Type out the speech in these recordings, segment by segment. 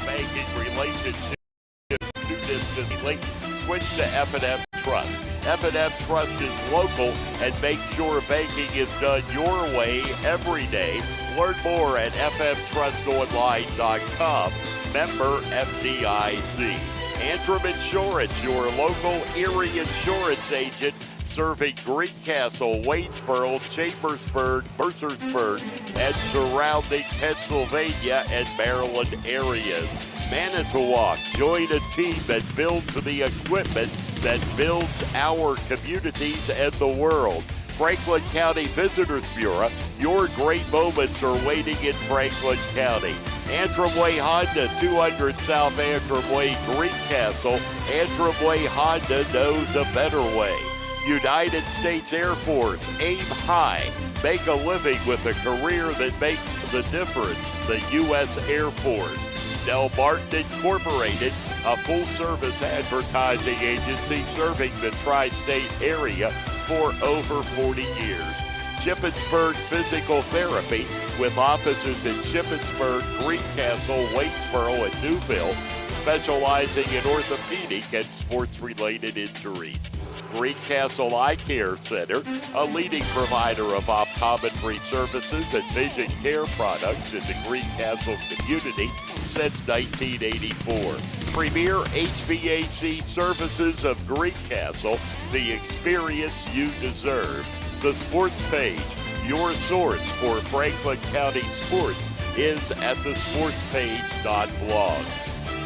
banking relationship too distantly, switch to F&F Trust. F&F Trust is local and make sure banking is done your way every day. Learn more at fftrustonline.com. Member FDIC. Antrim Insurance, your local Erie insurance agent, serving Greencastle, Waynesboro, Chambersburg, Mercersburg, and surrounding Pennsylvania and Maryland areas. Manitowoc, join a team that builds the equipment that builds our communities and the world. Franklin County Visitors Bureau, your great moments are waiting in Franklin County. Antrim Way Honda, 200 South Antrim Way, Greencastle. Antrim Way Honda knows a better way. United States Air Force, aim high. Make a living with a career that makes the difference. The U.S. Air Force. Del Martin Incorporated, a full-service advertising agency serving the tri-state area for over 40 years. Shippensburg Physical Therapy, with offices in Shippensburg, Greencastle, Waynesboro, and Newville, specializing in orthopedic and sports-related injuries. Greencastle Eye Care Center, a leading provider of optometry services and vision care products in the Greencastle community since 1984. Premier HVAC Services of Greencastle, the experience you deserve. The Sports Page, your source for Franklin County sports, is at thesportspage.blog.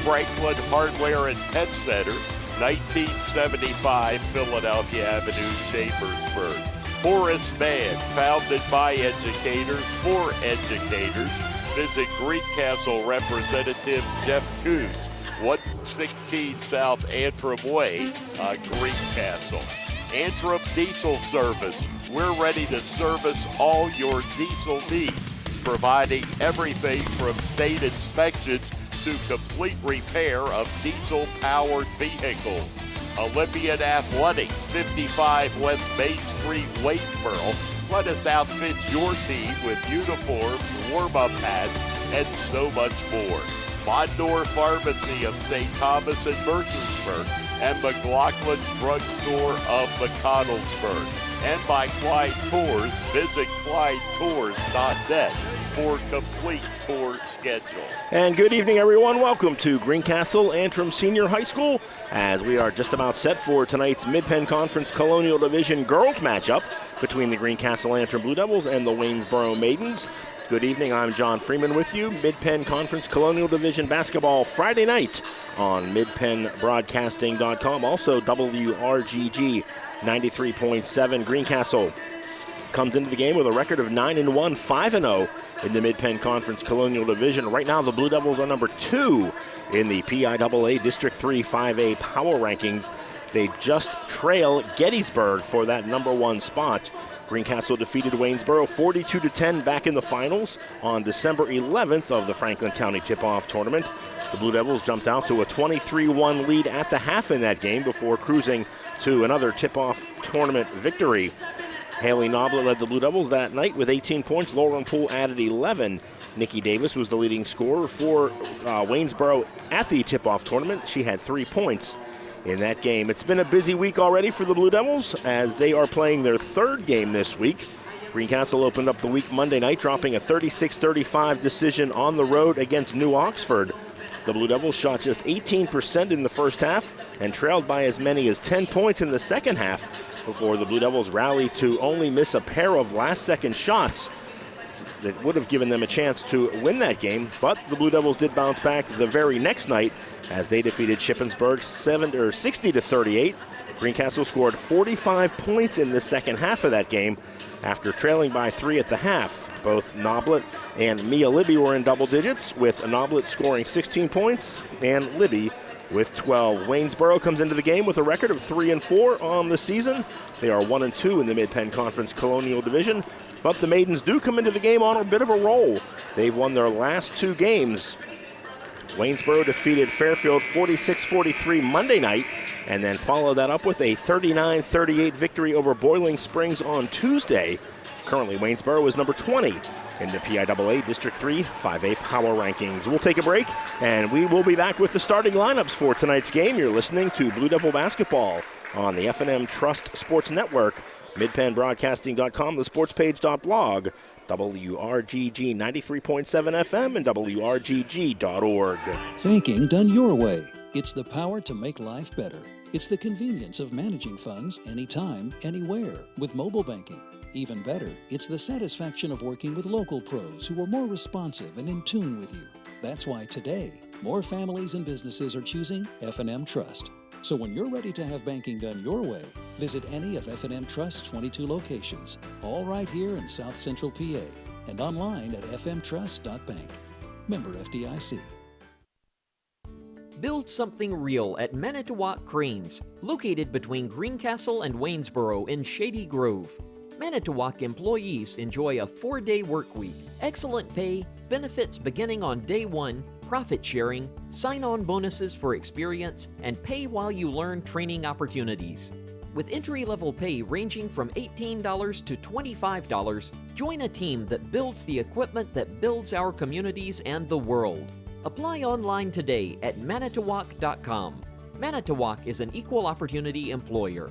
Franklin Hardware and Pet Center, 1975 Philadelphia Avenue, Chambersburg. Horace Mann, founded by educators for educators. Visit Greencastle Representative Jeff Coons, 116 South Antrim Way, Greencastle. Antrim Diesel Service, we're ready to service all your diesel needs, providing everything from state inspections to complete repair of diesel-powered vehicles. Olympian Athletics, 55 West Main Street, Waynesboro. Let us outfit your team with uniforms, warm-up hats, and so much more. Mondor Pharmacy of St. Thomas and Mercersburg, and McLaughlin's Drugstore of McConnellsburg. And by Klein Tours, visit kleintours.net for complete tour schedule. And good evening, everyone. Welcome to Greencastle Antrim Senior High School, as we are just about set for tonight's Mid-Penn Conference Colonial Division girls matchup between the Greencastle Antrim Blue Devils and the Waynesboro Maidens. Good evening, I'm John Freeman with you. Mid-Penn Conference Colonial Division basketball Friday night on midpennbroadcasting.com. Also WRGG 93.7. Greencastle comes into the game with a record of 9-1, 5-0 in the Mid-Penn Conference Colonial Division. Right now, the Blue Devils are number 2 in the PIAA District 3 5A Power Rankings. They just trail Gettysburg for that number 1 spot. Greencastle defeated Waynesboro 42-10 back in the finals on December 11th of the Franklin County Tip-Off Tournament. The Blue Devils jumped out to a 23-1 lead at the half in that game before cruising to another Tip-Off Tournament victory. Haley Noblet led the Blue Devils that night with 18 points. Lauren Poole added 11. Nikki Davis was the leading scorer for Waynesboro at the tip-off tournament. She had 3 points in that game. It's been a busy week already for the Blue Devils as they are playing their 3rd game this week. Greencastle opened up the week Monday night, dropping a 36-35 decision on the road against New Oxford. The Blue Devils shot just 18% in the first half and trailed by as many as 10 points in the second half before the Blue Devils rallied to only miss a pair of last-second shots that would have given them a chance to win that game. But the Blue Devils did bounce back the very next night as they defeated Shippensburg 60-38. Greencastle scored 45 points in the second half of that game after trailing by 3 at the half. Both Noblet and Mia Libby were in double digits, with Noblet scoring 16 points and Libby with 12. Waynesboro comes into the game with a record of 3-4 on the season. They are 1-2 in the Mid-Penn Conference Colonial Division, but the Maidens do come into the game on a bit of a roll. They've won their last 2 games. Waynesboro defeated Fairfield 46-43 Monday night, and then followed that up with a 39-38 victory over Boiling Springs on Tuesday. Currently, Waynesboro is number 20 in the PIAA District 3 5A Power Rankings. We'll take a break, and we will be back with the starting lineups for tonight's game. You're listening to Blue Devil Basketball on the F&M Trust Sports Network, midpenbroadcasting.com, thesportspage.blog, WRGG 93.7 FM, and WRGG.org. Banking done your way. It's the power to make life better. It's the convenience of managing funds anytime, anywhere with mobile banking. Even better, it's the satisfaction of working with local pros who are more responsive and in tune with you. That's why today, more families and businesses are choosing F&M Trust. So when you're ready to have banking done your way, visit any of F&M Trust's 22 locations, all right here in South Central PA, and online at fmtrust.bank. Member FDIC. Build something real at Manitowoc Cranes, located between Greencastle and Waynesboro in Shady Grove. Manitowoc employees enjoy a 4-day work week, excellent pay, benefits beginning on day 1, profit sharing, sign-on bonuses for experience, and pay while you learn training opportunities. With entry-level pay ranging from $18 to $25, join a team that builds the equipment that builds our communities and the world. Apply online today at manitowoc.com. Manitowoc is an equal opportunity employer.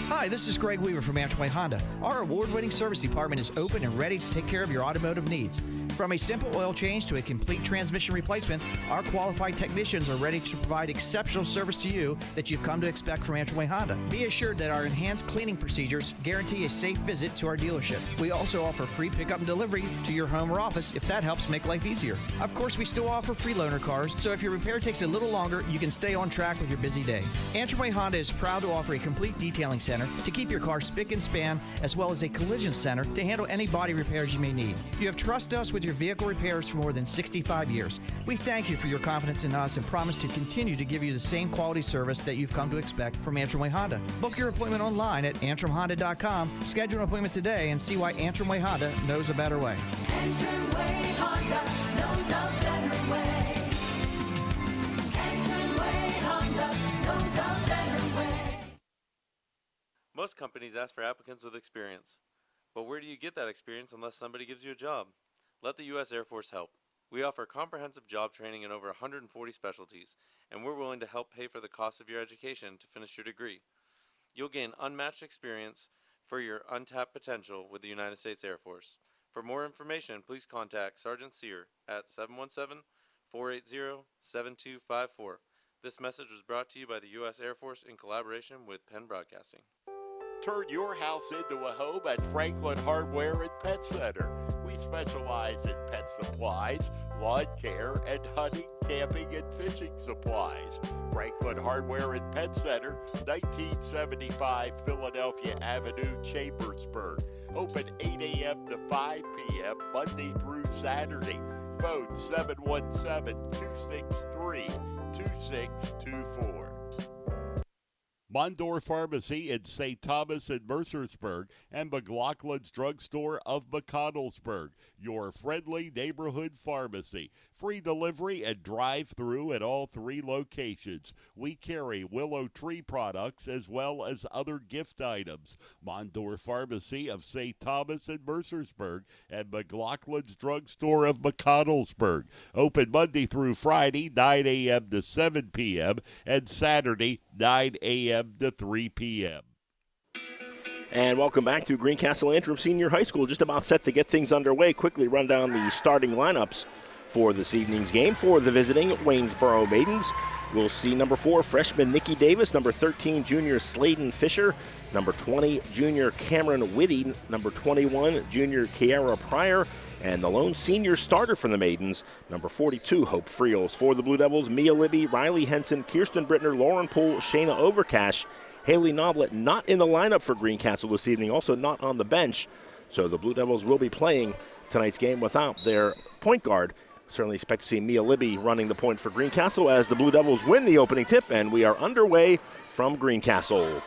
Hi, this is Greg Weaver from Antrim Honda. Our award-winning service department is open and ready to take care of your automotive needs. From a simple oil change to a complete transmission replacement, our qualified technicians are ready to provide exceptional service to you that you've come to expect from Antrim Honda. Be assured that our enhanced cleaning procedures guarantee a safe visit to our dealership. We also offer free pickup and delivery to your home or office if that helps make life easier. Of course, we still offer free loaner cars, so if your repair takes a little longer, you can stay on track with your busy day. Antrim Honda is proud to offer a complete detailing center to keep your car spick and span, as well as a collision center to handle any body repairs you may need. You have trusted us with your vehicle repairs for more than 65 years. We thank you for your confidence in us and promise to continue to give you the same quality service that you've come to expect from Antrim Way Honda. Book your appointment online at antrimhonda.com. Schedule an appointment today and see why Antrim Way Honda knows a better way. Antrim Way Honda knows a better way. Antrim Way Honda knows a better way. Most companies ask for applicants with experience. But where do you get that experience unless somebody gives you a job? Let the U.S. Air Force help. We offer comprehensive job training in over 140 specialties, and we're willing to help pay for the cost of your education to finish your degree. You'll gain unmatched experience for your untapped potential with the United States Air Force. For more information, please contact Sergeant Sear at 717-480-7254. This message was brought to you by the U.S. Air Force in collaboration with Penn Broadcasting. Turn your house into a home at Franklin Hardware and Pet Center. We specialize in pet supplies, lawn care, and hunting, camping, and fishing supplies. Franklin Hardware and Pet Center, 1975 Philadelphia Avenue, Chambersburg. Open 8 a.m. to 5 p.m. Monday through Saturday. Phone 717-263-2624. Mondor Pharmacy in St. Thomas and Mercersburg, and McLaughlin's Drugstore of McConnellsburg, your friendly neighborhood pharmacy. Free delivery and drive-through at all 3 locations. We carry Willow Tree products as well as other gift items. Mondor Pharmacy of St. Thomas and Mercersburg, and McLaughlin's Drugstore of McConnellsburg. Open Monday through Friday, 9 a.m. to 7 p.m., and Saturday, 9 a.m. to 3 p.m. And welcome back to Greencastle Antrim Senior High School. Just about set to get things underway. Quickly run down the starting lineups for this evening's game. For the visiting Waynesboro Maidens, we'll see number 4, freshman Nikki Davis, number 13, junior Sladen Fisher, number 20, junior Cameron Whitty, number 21, junior Kiara Pryor, and the lone senior starter for the Maidens, number 42, Hope Friels. For the Blue Devils, Mia Libby, Riley Henson, Kirsten Brittner, Lauren Poole, Shayna Overcash, Haley Noblet not in the lineup for Greencastle this evening, also not on the bench. So the Blue Devils will be playing tonight's game without their point guard. Certainly expect to see Mia Libby running the point for Greencastle as the Blue Devils win the opening tip, and we are underway from Greencastle.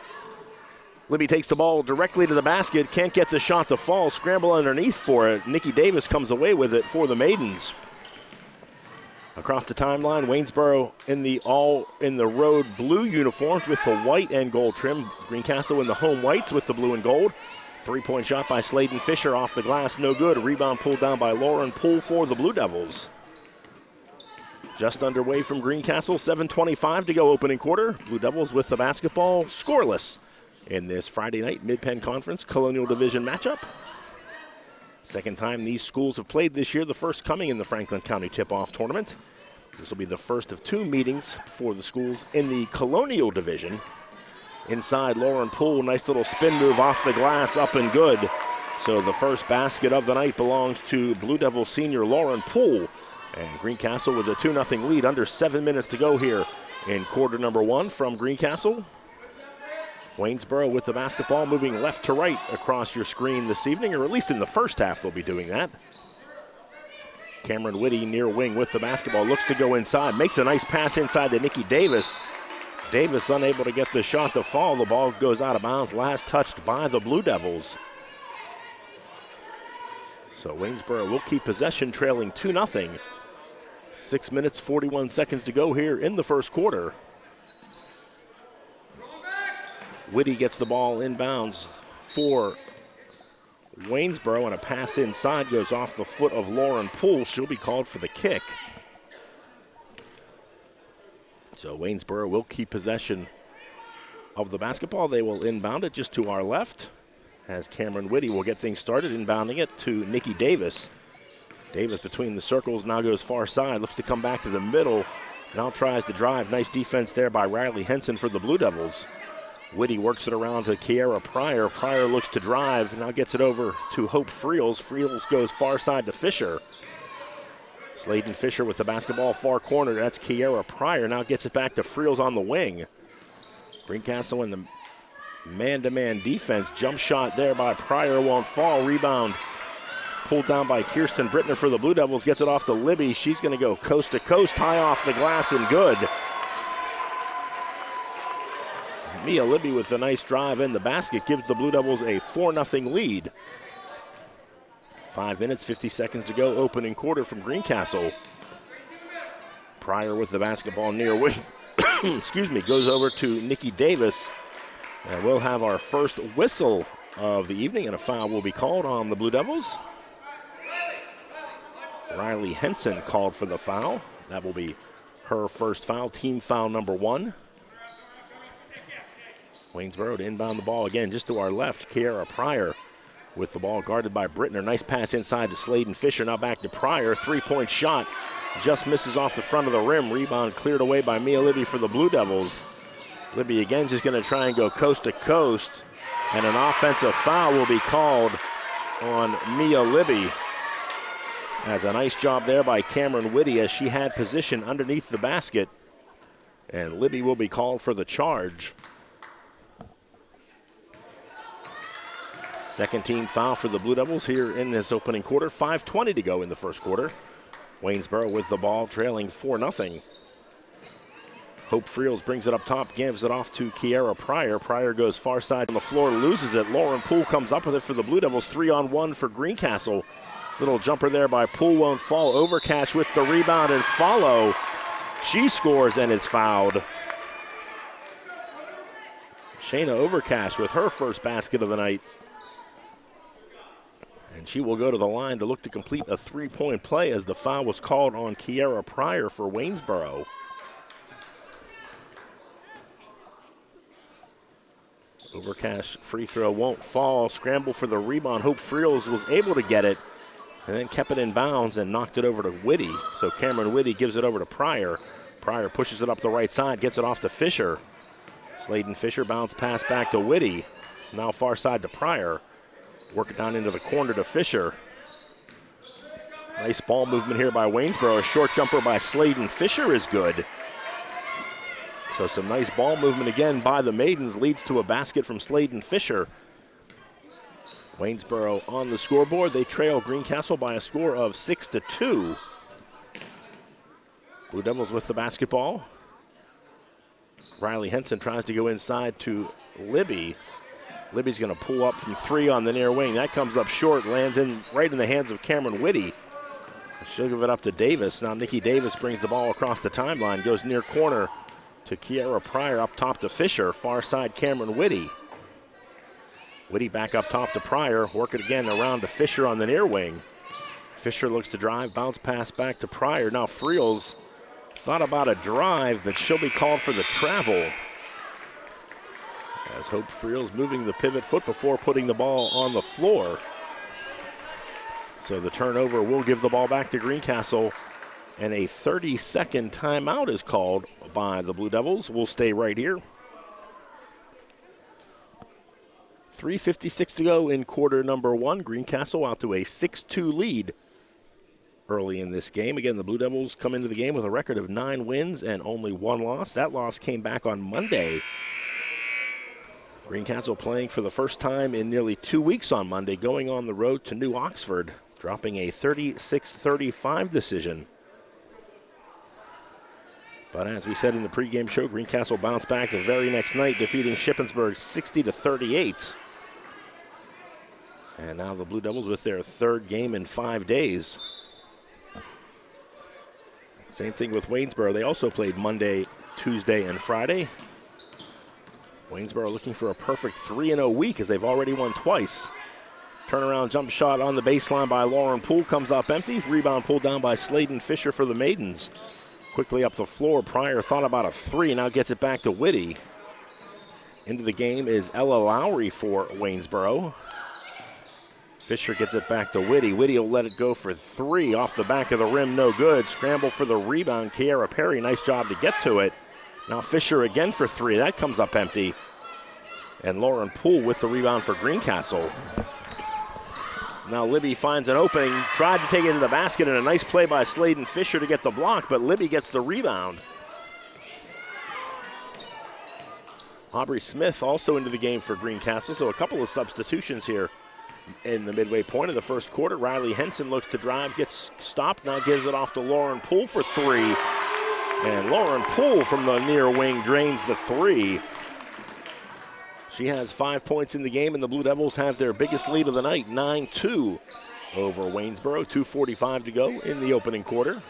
Libby takes the ball directly to the basket, can't get the shot to fall, scramble underneath for it. Nikki Davis comes away with it for the Maidens. Across the timeline, Waynesboro in the road blue uniforms with the white and gold trim. Greencastle in the home whites with the blue and gold. Three-point shot by Sladen Fisher off the glass, no good. Rebound pulled down by Lauren Poole for the Blue Devils. Just underway from Greencastle, 7:25 to go opening quarter. Blue Devils with the basketball, scoreless in this Friday night Mid-Penn Conference Colonial Division matchup. Second time these schools have played this year, the first coming in the Franklin County Tip-Off Tournament. This will be the first of two meetings for the schools in the Colonial Division. Inside, Lauren Poole, nice little spin move off the glass, up and good. So the first basket of the night belongs to Blue Devil senior Lauren Poole. And Greencastle with a 2-0 lead, under 7 minutes to go here in quarter number one from Greencastle. Waynesboro with the basketball, moving left to right across your screen this evening, or at least in the first half they'll be doing that. Cameron Whitty near wing with the basketball, looks to go inside, makes a nice pass inside to Nikki Davis. Davis unable to get the shot to fall. The ball goes out of bounds, last touched by the Blue Devils. So Waynesboro will keep possession, trailing 2-0. 6 minutes, 41 seconds to go here in the first quarter. Whitty gets the ball inbounds for Waynesboro, and a pass inside goes off the foot of Lauren Poole. She'll be called for the kick. So Waynesboro will keep possession of the basketball. They will inbound it just to our left, as Cameron Whitty will get things started, inbounding it to Nikki Davis. Davis between the circles, now goes far side, looks to come back to the middle, now tries to drive. Nice defense there by Riley Henson for the Blue Devils. Whitty works it around to Kiera Pryor. Pryor looks to drive, now gets it over to Hope Friels. Friels goes far side to Fisher. Sladen Fisher with the basketball, far corner. That's Kiera Pryor. Now gets it back to Friels on the wing. Greencastle in the man-to-man defense. Jump shot there by Pryor, won't fall. Rebound pulled down by Kirsten Brittner for the Blue Devils. Gets it off to Libby. She's going to go coast to coast, high off the glass and good. Mia Libby with a nice drive in the basket gives the Blue Devils a 4-0 lead. 5 minutes, 50 seconds to go, opening quarter from Greencastle. Pryor with the basketball near wing, excuse me, goes over to Nikki Davis. And we'll have our first whistle of the evening, and a foul will be called on the Blue Devils. Riley Henson called for the foul. That will be her first foul, team foul number 1. Waynesboro to inbound the ball again just to our left. Kiera Pryor with the ball guarded by Brittner. Nice pass inside to Sladen Fisher. Now back to Pryor. Three-point shot. Just misses off the front of the rim. Rebound cleared away by Mia Libby for the Blue Devils. Libby again just going to try and go coast to coast. And an offensive foul will be called on Mia Libby. As a nice job there by Cameron Whitty as she had position underneath the basket. And Libby will be called for the charge. Second team foul for the Blue Devils here in this opening quarter. 5:20 to go in the first quarter. Waynesboro with the ball, trailing 4-0. Hope Friels brings it up top, gives it off to Kiera Pryor. Pryor goes far side on the floor, loses it. Lauren Poole comes up with it for the Blue Devils. 3-on-1 for Greencastle. Little jumper there by Poole, won't fall. Overcash with the rebound and follow. She scores and is fouled. Shayna Overcash with her first basket of the night. And she will go to the line to look to complete a three-point play as the foul was called on Kiera Pryor for Waynesboro. Overcash free throw won't fall. Scramble for the rebound. Hope Friels was able to get it and then kept it in bounds and knocked it over to Whitty. So Cameron Whitty gives it over to Pryor. Pryor pushes it up the right side, gets it off to Fisher. Sladen Fisher bounce pass back to Whitty. Now far side to Pryor. Work it down into the corner to Fisher. Nice ball movement here by Waynesboro. A short jumper by Sladen Fisher is good. So some nice ball movement again by the Maidens leads to a basket from Sladen Fisher. Waynesboro on the scoreboard. They trail Greencastle by a score of 6-2. Blue Devils with the basketball. Riley Henson tries to go inside to Libby. Libby's going to pull up from three on the near wing. That comes up short, lands in right in the hands of Cameron Whitty. She'll give it up to Davis. Now Nikki Davis brings the ball across the timeline, goes near corner to Kiera Pryor, up top to Fisher. Far side Cameron Whitty. Whitty back up top to Pryor. Work it again around to Fisher on the near wing. Fisher looks to drive, bounce pass back to Pryor. Now Friels thought about a drive, but she'll be called for the travel. As Hope Friels moving the pivot foot before putting the ball on the floor. So the turnover will give the ball back to Greencastle, and a 30-second timeout is called by the Blue Devils. We'll stay right here. 3:56 to go in quarter number one. Greencastle out to a 6-2 lead early in this game. Again, the Blue Devils come into the game with a record of 9 wins and only 1 loss. That loss came back on Monday. Greencastle playing for the first time in nearly 2 weeks on Monday, going on the road to New Oxford, dropping a 36-35 decision. But as we said in the pregame show, Greencastle bounced back the very next night, defeating Shippensburg 60-38. And now the Blue Devils with their 3rd game in 5 days. Same thing with Waynesboro. They also played Monday, Tuesday, and Friday. Waynesboro looking for a perfect 3-0 week as they've already won twice. Turnaround jump shot on the baseline by Lauren Poole comes up empty. Rebound pulled down by Sladen Fisher for the Maidens. Quickly up the floor, Pryor thought about a 3, now gets it back to Whitty. Into the game is Ella Lowry for Waynesboro. Fisher gets it back to Whitty. Whitty will let it go for 3 off the back of the rim, no good. Scramble for the rebound, Kiara Perry, nice job to get to it. Now Fisher again for 3, that comes up empty. And Lauren Poole with the rebound for Greencastle. Now Libby finds an opening, tried to take it to the basket, and a nice play by Sladen Fisher to get the block, but Libby gets the rebound. Aubrey Smith also into the game for Greencastle, so a couple of substitutions here in the midway point of the first quarter. Riley Henson looks to drive, gets stopped, now gives it off to Lauren Poole for 3. And Lauren Poole from the near wing drains the 3. She has 5 points in the game, and the Blue Devils have their biggest lead of the night, 9-2 over Waynesboro. 2:45 to go in the opening quarter.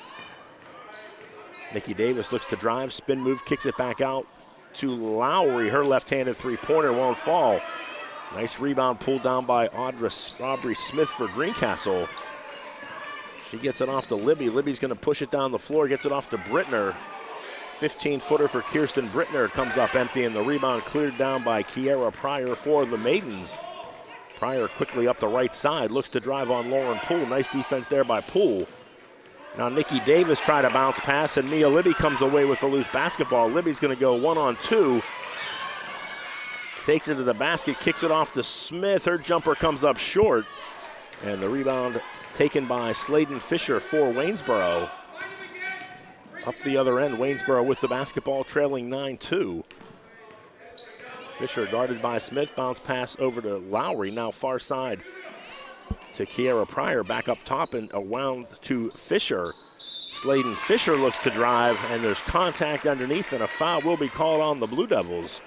Nikki Davis looks to drive, spin move, kicks it back out to Lowry. Her left-handed 3-pointer won't fall. Nice rebound pulled down by Aubrey Smith for Greencastle. She gets it off to Libby. Libby's going to push it down the floor, gets it off to Brittner. 15-footer for Kirsten Brittner comes up empty, and the rebound cleared down by Kiara Pryor for the Maidens. Pryor quickly up the right side, looks to drive on Lauren Poole. Nice defense there by Poole. Now Nikki Davis tried to bounce pass, and Mia Libby comes away with the loose basketball. Libby's going to go 1-on-2. Takes it to the basket, kicks it off to Smith. Her jumper comes up short, and the rebound taken by Sladen Fisher for Waynesboro. Up the other end, Waynesboro with the basketball, trailing 9-2. Fisher guarded by Smith, bounce pass over to Lowry, now far side to Kiara Pryor, back up top and around to Fisher. Sladen Fisher looks to drive, and there's contact underneath, and a foul will be called on the Blue Devils.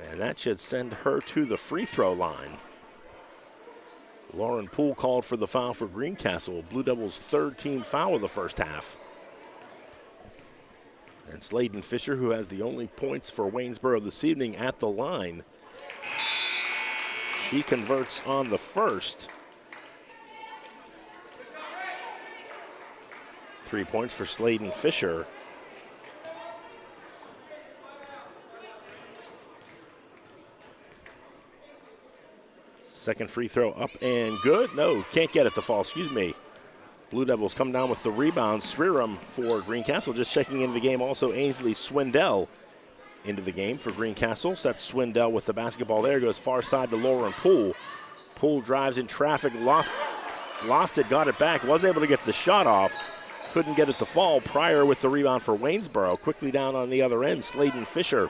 And that should send her to the free throw line. Lauren Poole called for the foul for Greencastle. Blue Devils' 3rd team foul of the first half. And Sladen Fisher, who has the only points for Waynesboro this evening at the line. She converts on the first. 3 points for Sladen Fisher. Second free throw up and good. No, can't get it to fall, excuse me. Blue Devils come down with the rebound. Sriram for Greencastle. Just checking into the game also Ainsley Swindell into the game for Greencastle. Sets Swindell with the basketball there. Goes far side to Lauren Poole. Poole drives in traffic, lost it, got it back. Was able to get the shot off. Couldn't get it to fall. Pryor with the rebound for Waynesboro. Quickly down on the other end, Sladen Fisher.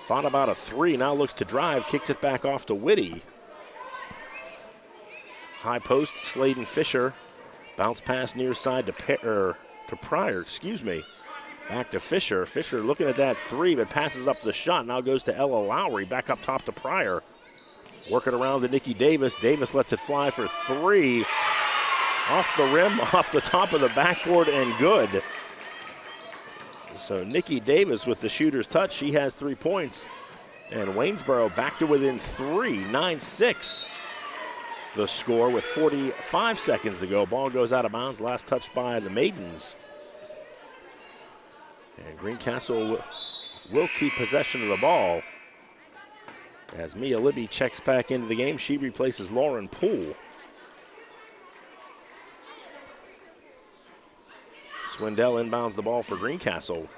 Thought about a 3, now looks to drive, kicks it back off to Whitty. High post, Sladen Fisher. Bounce pass near side to Pryor, excuse me. Back to Fisher. Fisher looking at that 3, but passes up the shot. Now goes to Ella Lowry, back up top to Pryor. Working around to Nikki Davis. Davis lets it fly for 3. Off the rim, off the top of the backboard, and good. So Nikki Davis with the shooter's touch. She has 3 points. And Waynesboro back to within 3, 9-6. The score with 45 seconds to go. Ball goes out of bounds, last touched by the Maidens. And Greencastle will keep possession of the ball. As Mia Libby checks back into the game, she replaces Lauren Poole. Swindell inbounds the ball for Greencastle.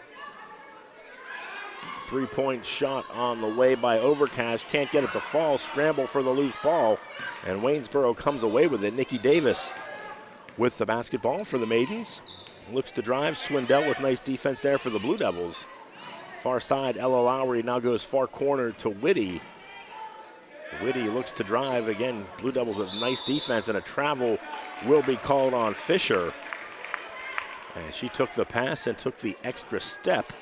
Three-point shot on the way by Overcash. Can't get it to fall. Scramble for the loose ball. And Waynesboro comes away with it. Nikki Davis with the basketball for the Maidens. Looks to drive. Swindell with nice defense there for the Blue Devils. Far side, Ella Lowry now goes far corner to Whitty. Whitty looks to drive. Again, Blue Devils with nice defense, and a travel will be called on Fisher. And she took the pass and took the extra step.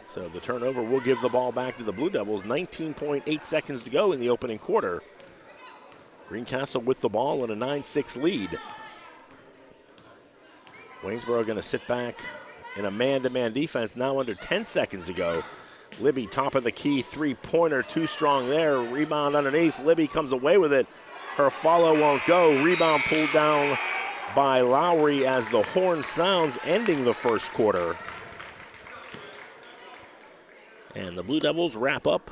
So the turnover will give the ball back to the Blue Devils. 19.8 seconds to go in the opening quarter. Greencastle with the ball and a 9-6 lead. Waynesboro going to sit back in a man-to-man defense now under 10 seconds to go. Libby top of the key, three-pointer, too strong there. Rebound underneath. Libby comes away with it. Her follow won't go. Rebound pulled down by Lowry as the horn sounds, ending the first quarter. And the Blue Devils wrap up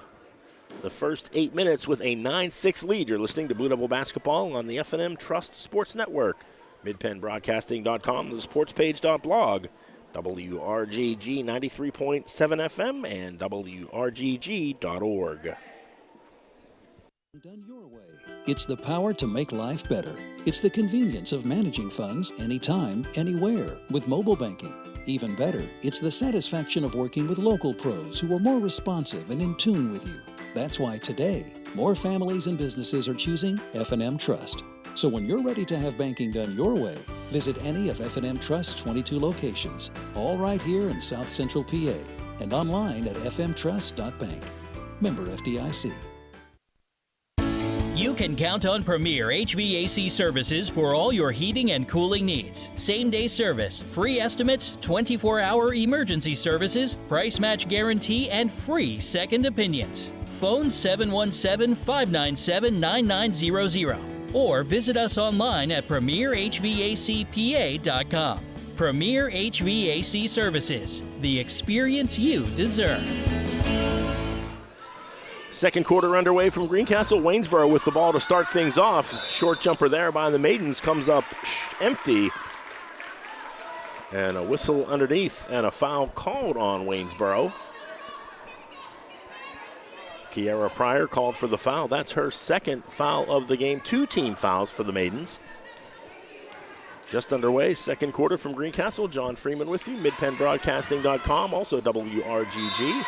the first 8 minutes with a 9-6 lead. You're listening to Blue Devil Basketball on the F&M Trust Sports Network. MidPennBroadcasting.com, the sportspage.blog, WRGG 93.7 FM, and WRGG.org. Done your way. It's the power to make life better. It's the convenience of managing funds anytime, anywhere with mobile banking. Even better, it's the satisfaction of working with local pros who are more responsive and in tune with you. That's why today, more families and businesses are choosing F&M Trust. So when you're ready to have banking done your way, visit any of F&M Trust's 22 locations, all right here in South Central PA, and online at fmtrust.bank. Member FDIC. You can count on Premier HVAC services for all your heating and cooling needs. Same-day service, free estimates, 24-hour emergency services, price match guarantee, and free second opinions. Phone 717-597-9900 or visit us online at premierhvacpa.com. Premier HVAC Services, the experience you deserve. Second quarter underway from Greencastle. Waynesboro with the ball to start things off. Short jumper there by the Maidens comes up empty. And a whistle underneath and a foul called on Waynesboro. Kiara Pryor called for the foul. That's her second foul of the game. 2 team fouls for the Maidens. Just underway, second quarter from Greencastle. John Freeman with you, midpennbroadcasting.com, also WRGG.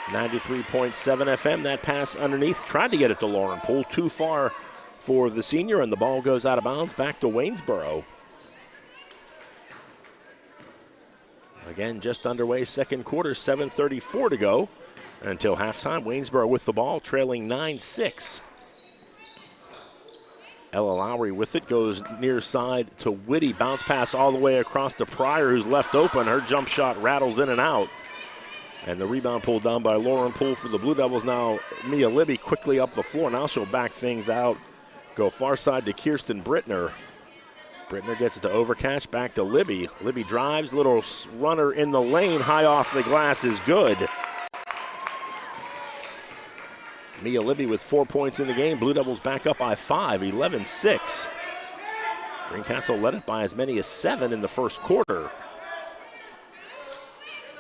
93.7 FM. That pass underneath. Tried to get it to Lauren Poole. Too far for the senior, and the ball goes out of bounds back to Waynesboro. Again, just underway, second quarter, 7:34 to go until halftime. Waynesboro with the ball, trailing 9-6. Ella Lowry with it, goes near side to Whitty. Bounce pass all the way across to Pryor, who's left open. Her jump shot rattles in and out. And the rebound pulled down by Lauren Poole for the Blue Devils. Now Mia Libby quickly up the floor. Now she'll back things out. Go far side to Kirsten Brittner. Brittner gets it to Overcash, back to Libby. Libby drives, little runner in the lane, high off the glass is good. Mia Libby with 4 points in the game. Blue Devils back up by 5, 11-6. Greencastle led it by as many as 7 in the first quarter.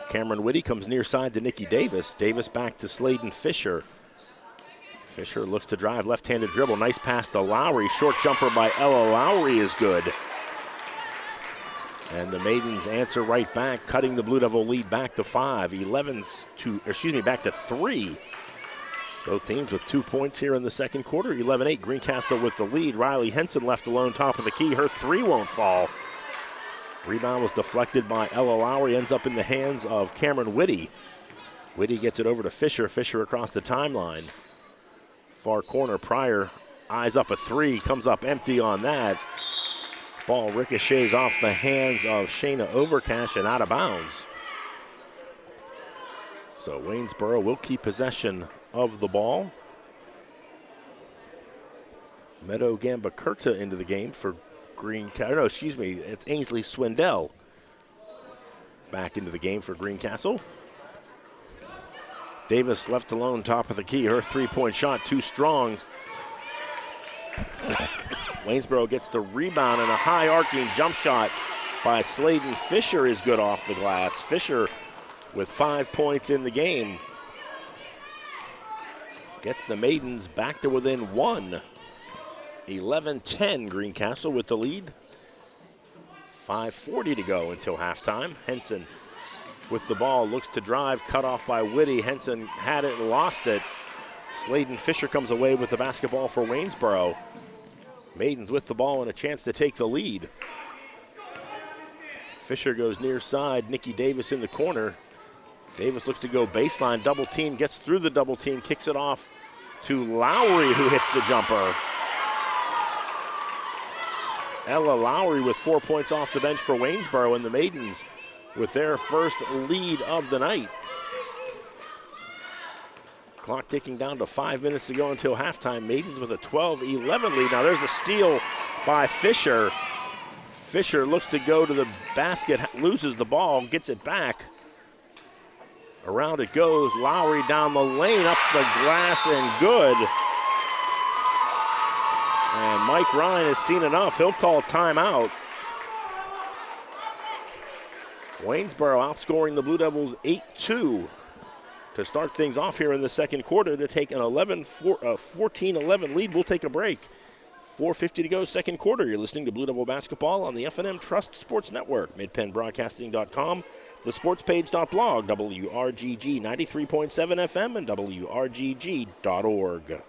Cameron Whitty comes near side to Nikki Davis. Davis back to Sladen Fisher. Fisher looks to drive, left-handed dribble. Nice pass to Lowry. Short jumper by Ella Lowry is good. And the Maidens answer right back, cutting the Blue Devil lead back to 5. Back to 3. Both teams with 2 points here in the second quarter. 11-8, Greencastle with the lead. Riley Henson left alone, top of the key. Her 3 won't fall. Rebound was deflected by Ella Lowry, ends up in the hands of Cameron Whitty. Whitty gets it over to Fisher. Fisher across the timeline. Far corner, Pryor eyes up a 3, comes up empty on that. Ball ricochets off the hands of Shayna Overcash and out of bounds. So Waynesboro will keep possession of the ball. Meadow Gambacurta into the game for Greencastle. No, excuse me, it's Ainsley Swindell back into the game for Greencastle. Davis left alone, top of the key. Her three-point shot too strong. Waynesboro gets the rebound, and a high arcing jump shot by Sladen Fisher is good off the glass. Fisher with 5 points in the game gets the Maidens back to within one. 11-10, Greencastle with the lead. 5:40 to go until halftime. Henson with the ball, looks to drive, cut off by Whitty. Henson had it and lost it. Sladen Fisher comes away with the basketball for Waynesboro. Maidens with the ball and a chance to take the lead. Fisher goes near side, Nikki Davis in the corner. Davis looks to go baseline, double team, gets through the double team, kicks it off to Lowry, who hits the jumper. Ella Lowry with 4 points off the bench for Waynesboro, and the Maidens with their first lead of the night. Clock ticking down to 5 minutes to go until halftime. Maidens with a 12-11 lead. Now there's a steal by Fisher. Fisher looks to go to the basket, loses the ball, gets it back. Around it goes. Lowry down the lane, up the glass, and good. And Mike Ryan has seen enough. He'll call timeout. Waynesboro outscoring the Blue Devils 8-2 to start things off here in the second quarter to take an 14-11 lead. We'll take a break. 4:50 to go, second quarter. You're listening to Blue Devil Basketball on the F&M Trust Sports Network, midpennbroadcasting.com, thesportspage.blog, WRGG 93.7 FM, and WRGG.org.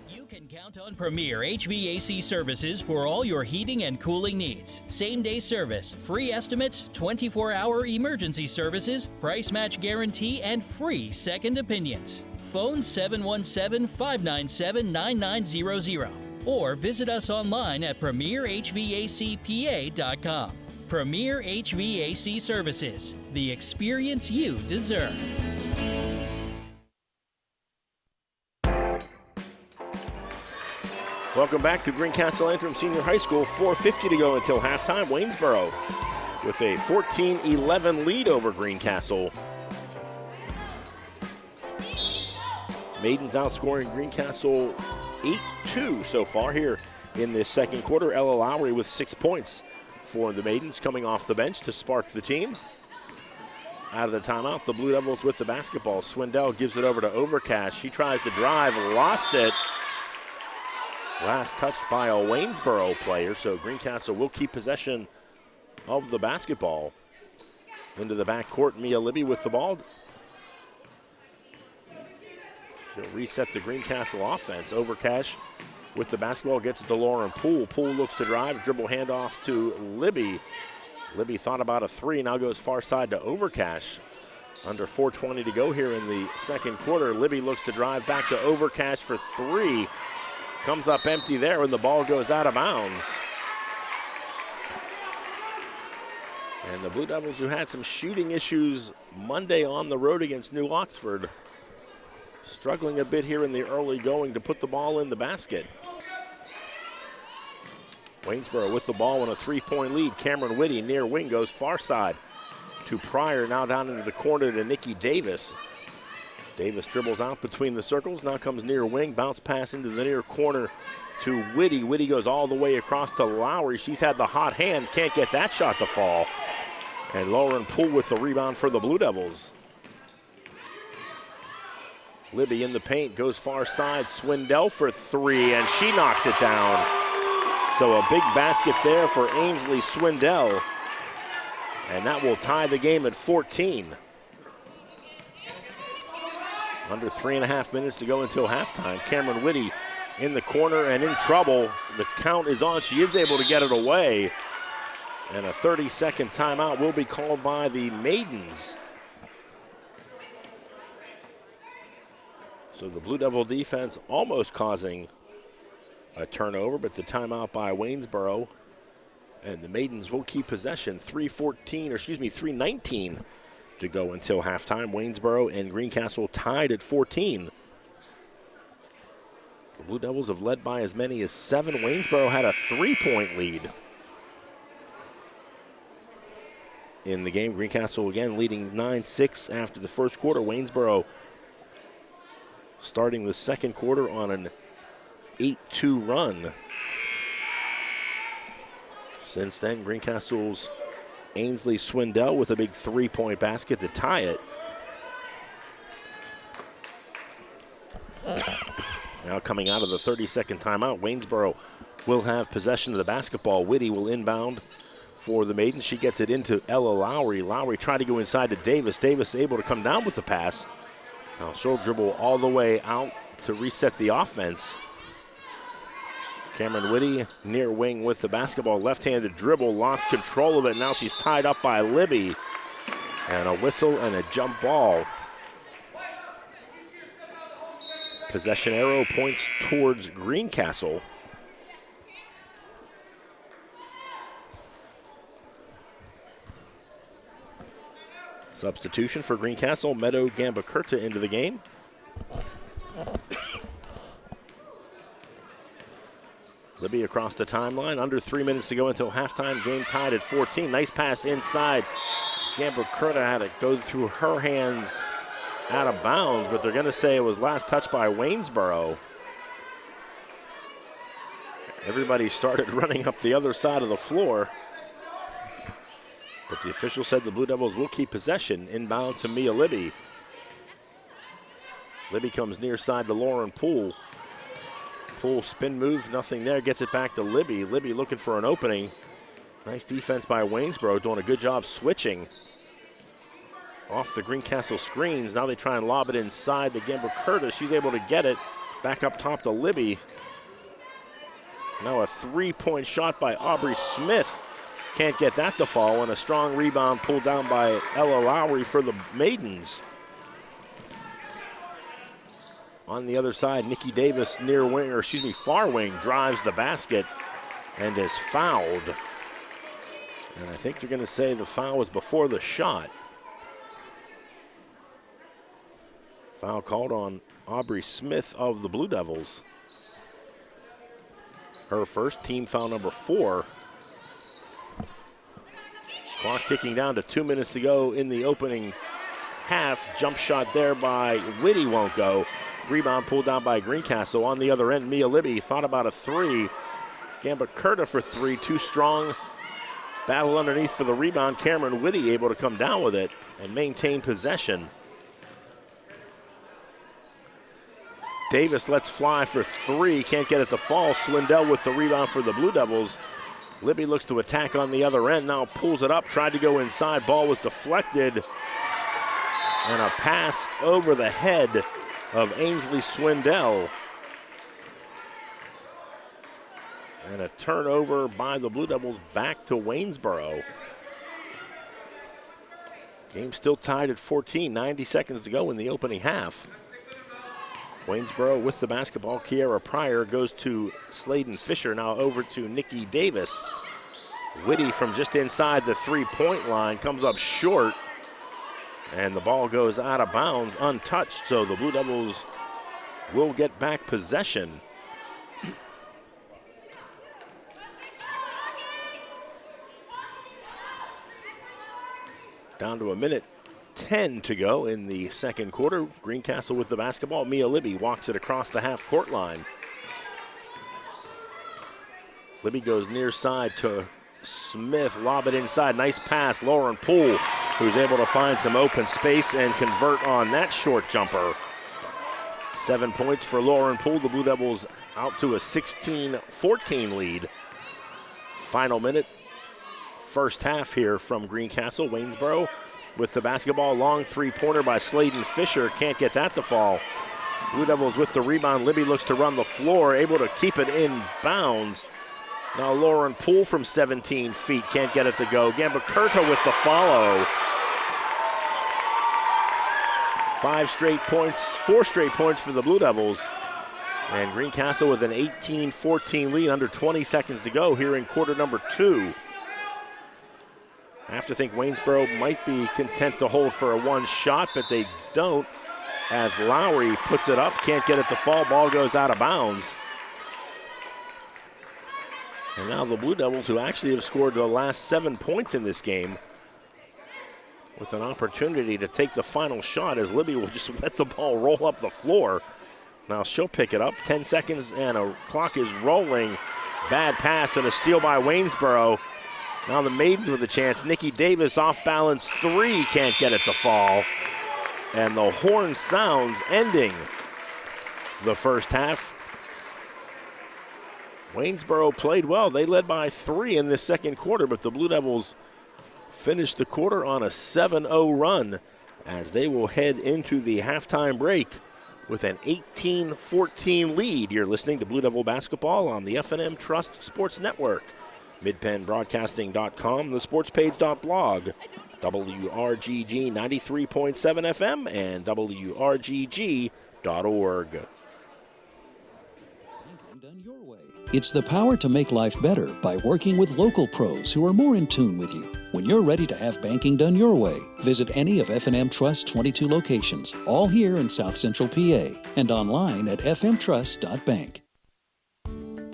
You can count on Premier HVAC services for all your heating and cooling needs. Same-day service, free estimates, 24-hour emergency services, price match guarantee, and free second opinions. Phone 717-597-9900 or visit us online at premierhvacpa.com. Premier HVAC Services, the experience you deserve. Welcome back to Greencastle Antrim Senior High School. 4:50 to go until halftime. Waynesboro with a 14-11 lead over Greencastle. Maidens outscoring Greencastle 8-2 so far here in this second quarter. Ella Lowry with 6 points for the Maidens coming off the bench to spark the team. Out of the timeout, the Blue Devils with the basketball. Swindell gives it over to Overcash. She tries to drive, lost it. Last touched by a Waynesboro player, so Greencastle will keep possession of the basketball. Into the backcourt, Mia Libby with the ball. She'll reset the Greencastle offense. Overcash with the basketball gets it to Lauren Poole. Poole looks to drive, dribble handoff to Libby. Libby thought about a three, now goes far side to Overcash. Under 4:20 to go here in the second quarter. Libby looks to drive back to Overcash for three. Comes up empty there when the ball goes out of bounds. And the Blue Devils, who had some shooting issues Monday on the road against New Oxford, struggling a bit here in the early going to put the ball in the basket. Waynesboro with the ball in a three-point lead. Cameron Whitty near wing goes far side to Pryor, now down into the corner to Nikki Davis. Davis dribbles out between the circles, now comes near wing, bounce pass into the near corner to Whitty. Whitty goes all the way across to Lowry. She's had the hot hand, can't get that shot to fall. And Lauren Poole with the rebound for the Blue Devils. Libby in the paint, goes far side, Swindell for three, and she knocks it down. So a big basket there for Ainsley Swindell. And that will tie the game at 14. Under 3.5 minutes to go until halftime. Cameron Whitty in the corner and in trouble. The count is on. She is able to get it away. And a 30-second timeout will be called by the Maidens. So the Blue Devil defense almost causing a turnover, but the timeout by Waynesboro. And the Maidens will keep possession. 3:19 to go until halftime. Waynesboro and Greencastle tied at 14. The Blue Devils have led by as many as 7. Waynesboro had a 3-point lead in the game. Greencastle again leading 9-6 after the first quarter. Waynesboro starting the second quarter on an 8-2 run. Since then, Greencastle's Ainsley Swindell with a big 3-point basket to tie it. Now coming out of the 30-second timeout, Waynesboro will have possession of the basketball. Whitty will inbound for the Maidens. She gets it into Ella Lowry. Lowry tried to go inside to Davis. Davis able to come down with the pass. Now she'll dribble all the way out to reset the offense. Cameron Whitty near wing with the basketball. Left-handed dribble, lost control of it. Now she's tied up by Libby. And a whistle and a jump ball. Possession arrow points towards Greencastle. Substitution for Greencastle, Meadow Gambacurta into the game. Libby across the timeline, under 3 minutes to go until halftime. Game tied at 14. Nice pass inside. Gambacurta had it go through her hands out of bounds, but they're going to say it was last touched by Waynesboro. Everybody started running up the other side of the floor. But the official said the Blue Devils will keep possession. Inbound to Mia Libby. Libby comes near side to Lauren Poole. Poole spin move, nothing there. Gets it back to Libby. Libby looking for an opening. Nice defense by Waynesboro, doing a good job switching off the Greencastle screens. Now they try and lob it inside to Gambacurta. She's able to get it back up top to Libby. Now a 3-point shot by Aubrey Smith. Can't get that to fall, and a strong rebound pulled down by Ella Lowry for the Maidens. On the other side, Nikki Davis near wing, or excuse me, far wing, drives the basket and is fouled. And I think they're going to say the foul was before the shot. Foul called on Aubrey Smith of the Blue Devils. Her first, team foul number 4. Clock ticking down to 2 minutes to go in the opening half. Jump shot there by Whitty won't go. Rebound pulled down by Greencastle. On the other end, Mia Libby thought about a 3. Gambacurta for 3, too strong. Battle underneath for the rebound. Cameron Whitty able to come down with it and maintain possession. Davis lets fly for 3, can't get it to fall. Swindell with the rebound for the Blue Devils. Libby looks to attack on the other end, now pulls it up, tried to go inside, ball was deflected. And a pass over the head of Ainsley Swindell. And a turnover by the Blue Devils back to Waynesboro. Game still tied at 14, 90 seconds to go in the opening half. Waynesboro with the basketball. Kiera Pryor goes to Sladen Fisher, now over to Nikki Davis. Whitty from just inside the 3-point line comes up short, and the ball goes out of bounds untouched, so the Blue Devils will get back possession. Down to a minute 10 to go in the second quarter. Greencastle with the basketball. Mia Libby walks it across the half-court line. Libby goes near side to Smith. Lob it inside. Nice pass. Lauren Poole, who's able to find some open space and convert on that short jumper. 7 points for Lauren Poole. The Blue Devils out to a 16-14 lead. Final minute, first half here from Greencastle. Waynesboro with the basketball. Long 3-pointer by Sladen Fisher. Can't get that to fall. Blue Devils with the rebound. Libby looks to run the floor, able to keep it in bounds. Now Lauren Poole from 17 feet can't get it to go. Gambacurta with the follow. 4 straight points for the Blue Devils. And Greencastle with an 18-14 lead, under 20 seconds to go here in quarter number 2. I have to think Waynesboro might be content to hold for a one shot, but they don't, as Lowry puts it up, can't get it to fall, ball goes out of bounds. And now the Blue Devils, who actually have scored the last 7 points in this game, with an opportunity to take the final shot, as Libby will just let the ball roll up the floor. Now she'll pick it up, 10 seconds and a clock is rolling. Bad pass and a steal by Waynesboro. Now the Maidens with a chance. Nikki Davis off balance three, can't get it to fall. And the horn sounds, ending the first half. Waynesboro played well. They led by 3 in this second quarter, but the Blue Devils finished the quarter on a 7-0 run as they will head into the halftime break with an 18-14 lead. You're listening to Blue Devil basketball on the F&M Trust Sports Network. MidPennBroadcasting.com, the sportspage.blog, WRGG 93.7 FM, and WRGG.org. Done your way. It's the power to make life better by working with local pros who are more in tune with you. When you're ready to have banking done your way, visit any of F&M Trust's 22 locations, all here in South Central PA, and online at fmtrust.bank.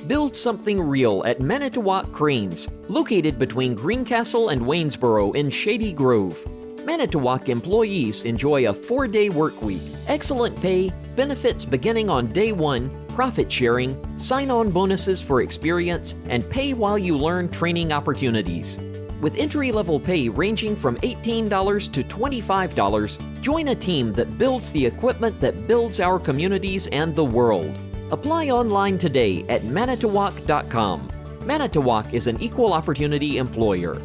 Build something real at Manitowoc Cranes, located between Greencastle and Waynesboro in Shady Grove. Manitowoc employees enjoy a 4-day work week, excellent pay, benefits beginning on day 1, profit sharing, sign-on bonuses for experience, and pay while you learn training opportunities. With entry-level pay ranging from $18 to $25, join a team that builds the equipment that builds our communities and the world. Apply online today at manitowoc.com. Manitowoc is an equal opportunity employer.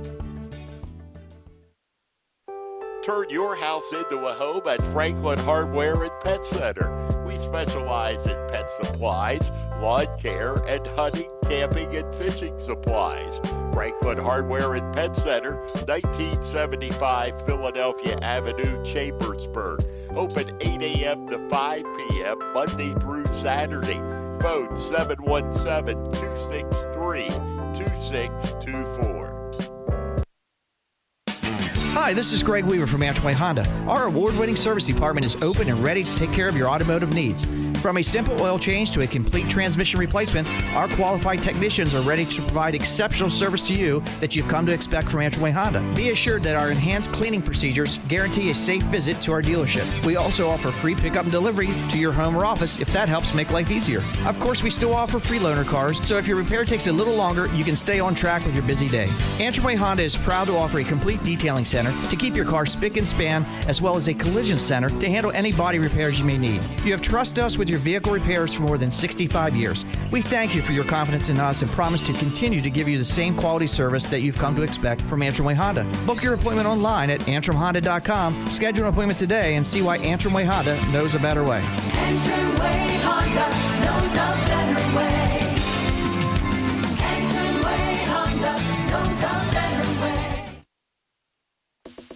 Turn your house into a home at Franklin Hardware and Pet Center. We specialize in pet supplies, lawn care, and hunting, camping, and fishing supplies. Franklin Hardware and Pet Center, 1975 Philadelphia Avenue, Chambersburg. Open 8 a.m. to 5 p.m. Monday through Saturday. Phone 717-263-2624. Hi, this is Greg Weaver from Antrim Honda. Our award-winning service department is open and ready to take care of your automotive needs. From a simple oil change to a complete transmission replacement, our qualified technicians are ready to provide exceptional service to you that you've come to expect from Antrim Honda. Be assured that our enhanced cleaning procedures guarantee a safe visit to our dealership. We also offer free pickup and delivery to your home or office if that helps make life easier. Of course, we still offer free loaner cars, so if your repair takes a little longer, you can stay on track with your busy day. Antrim Honda is proud to offer a complete detailing center to keep your car spick and span, as well as a collision center to handle any body repairs you may need. You have trusted us with your vehicle repairs for more than 65 years. We thank you for your confidence in us and promise to continue to give you the same quality service that you've come to expect from Antrim Way Honda. Book your appointment online at antrimhonda.com. Schedule an appointment today and see why Antrim Way Honda knows a better way. Antrim Way Honda knows a better way. Antrim Way Honda knows a better way.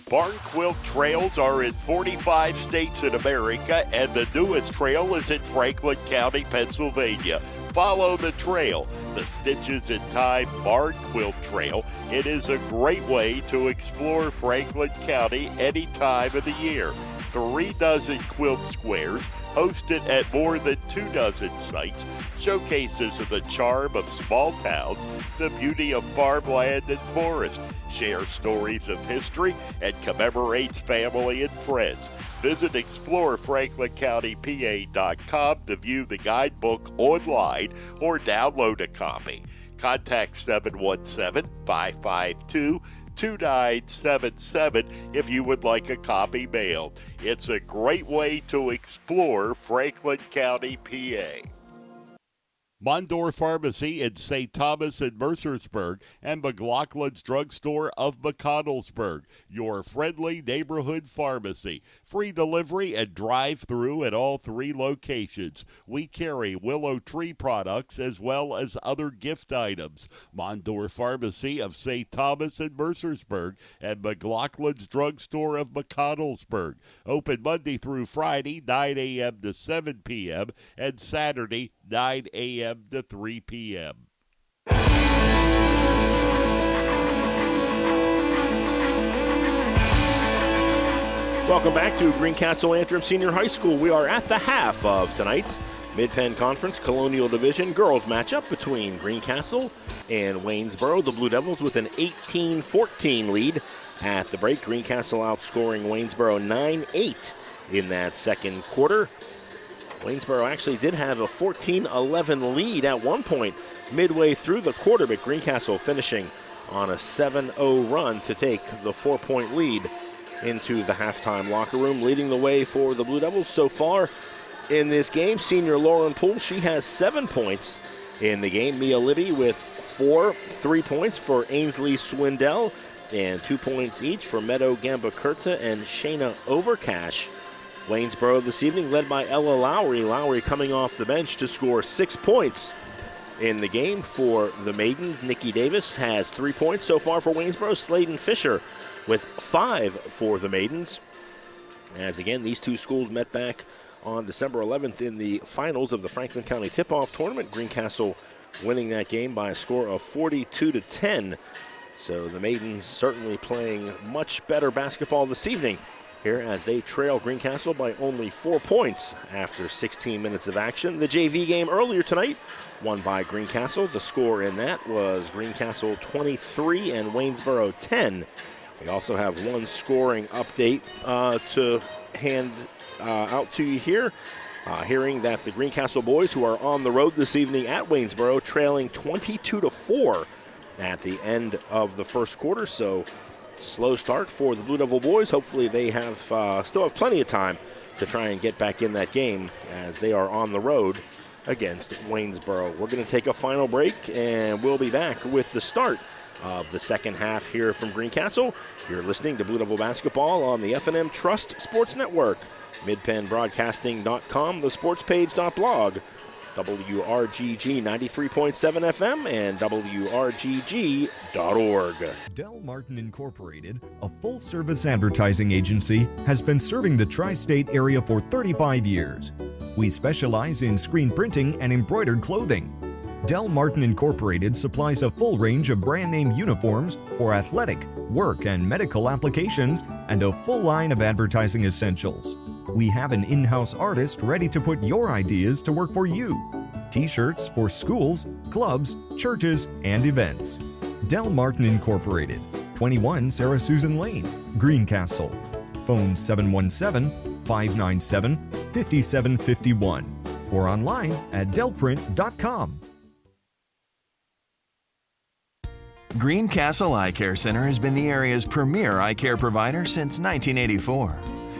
Barn Quilt Trails are in 45 states in America, and the newest trail is in Franklin County, Pennsylvania. Follow the trail, the Stitches in Time Barn Quilt Trail. It is a great way to explore Franklin County any time of the year. 3 dozen quilt squares, hosted at more than 2 dozen sites, showcases of the charm of small towns, the beauty of farmland and forest, share stories of history, and commemorates family and friends. Visit ExploreFranklinCountyPA.com to view the guidebook online or download a copy. Contact 717-552-2977 if you would like a copy mailed. It's a great way to explore Franklin County, PA. Mondor Pharmacy in St. Thomas and Mercersburg, and McLaughlin's Drugstore of McConnellsburg, your friendly neighborhood pharmacy. Free delivery and drive-through at all 3 locations. We carry Willow Tree products as well as other gift items. Mondor Pharmacy of St. Thomas and Mercersburg, and McLaughlin's Drugstore of McConnellsburg. Open Monday through Friday, 9 a.m. to 7 p.m., and Saturday, 9 a.m. to 3 p.m. Welcome back to Greencastle Antrim Senior High School. We are at the half of tonight's Mid-Penn Conference Colonial Division girls matchup between Greencastle and Waynesboro. The Blue Devils with an 18-14 lead at the break. Greencastle outscoring Waynesboro 9-8 in that second quarter. Waynesboro actually did have a 14-11 lead at one point midway through the quarter, but Greencastle finishing on a 7-0 run to take the 4-point lead into the halftime locker room. Leading the way for the Blue Devils so far in this game, senior Lauren Poole, she has 7 points in the game. Mia Libby with 3 points for Ainsley Swindell, and 2 points each for Meadow Gamba-Curta and Shayna Overcash. Waynesboro this evening led by Ella Lowry. Lowry coming off the bench to score 6 points in the game for the Maidens. Nikki Davis has 3 points so far for Waynesboro. Sladen Fisher with 5 for the Maidens. As again, these two schools met back on December 11th in the finals of the Franklin County Tip-Off Tournament. Greencastle winning that game by a score of 42-10. So the Maidens certainly playing much better basketball this evening here as they trail Greencastle by only 4 points after 16 minutes of action. The JV game earlier tonight won by Greencastle. The score in that was Greencastle 23 and Waynesboro 10. We also have one scoring update to hand out to you here. Hearing that the Greencastle boys, who are on the road this evening at Waynesboro, trailing 22-4 at the end of the first quarter. So slow start for the Blue Devil boys. Hopefully they have still have plenty of time to try and get back in that game as they are on the road against Waynesboro. We're going to take a final break, and we'll be back with the start of the second half here from Greencastle. You're listening to Blue Devil Basketball on the F&M Trust Sports Network, midpennbroadcasting.com, thesportspage.blog, WRGG 93.7 FM, and WRGG.org. Del Martin Incorporated, a full-service advertising agency, has been serving the tri-state area for 35 years. We specialize in screen printing and embroidered clothing. Del Martin Incorporated supplies a full range of brand name uniforms for athletic, work, and medical applications, and a full line of advertising essentials. We have an in-house artist ready to put your ideas to work for you. T-shirts for schools, clubs, churches, and events. Del Martin Incorporated, 21 Sarah Susan Lane, Greencastle. Phone 717-597-5751 or online at delprint.com. Greencastle Eye Care Center has been the area's premier eye care provider since 1984.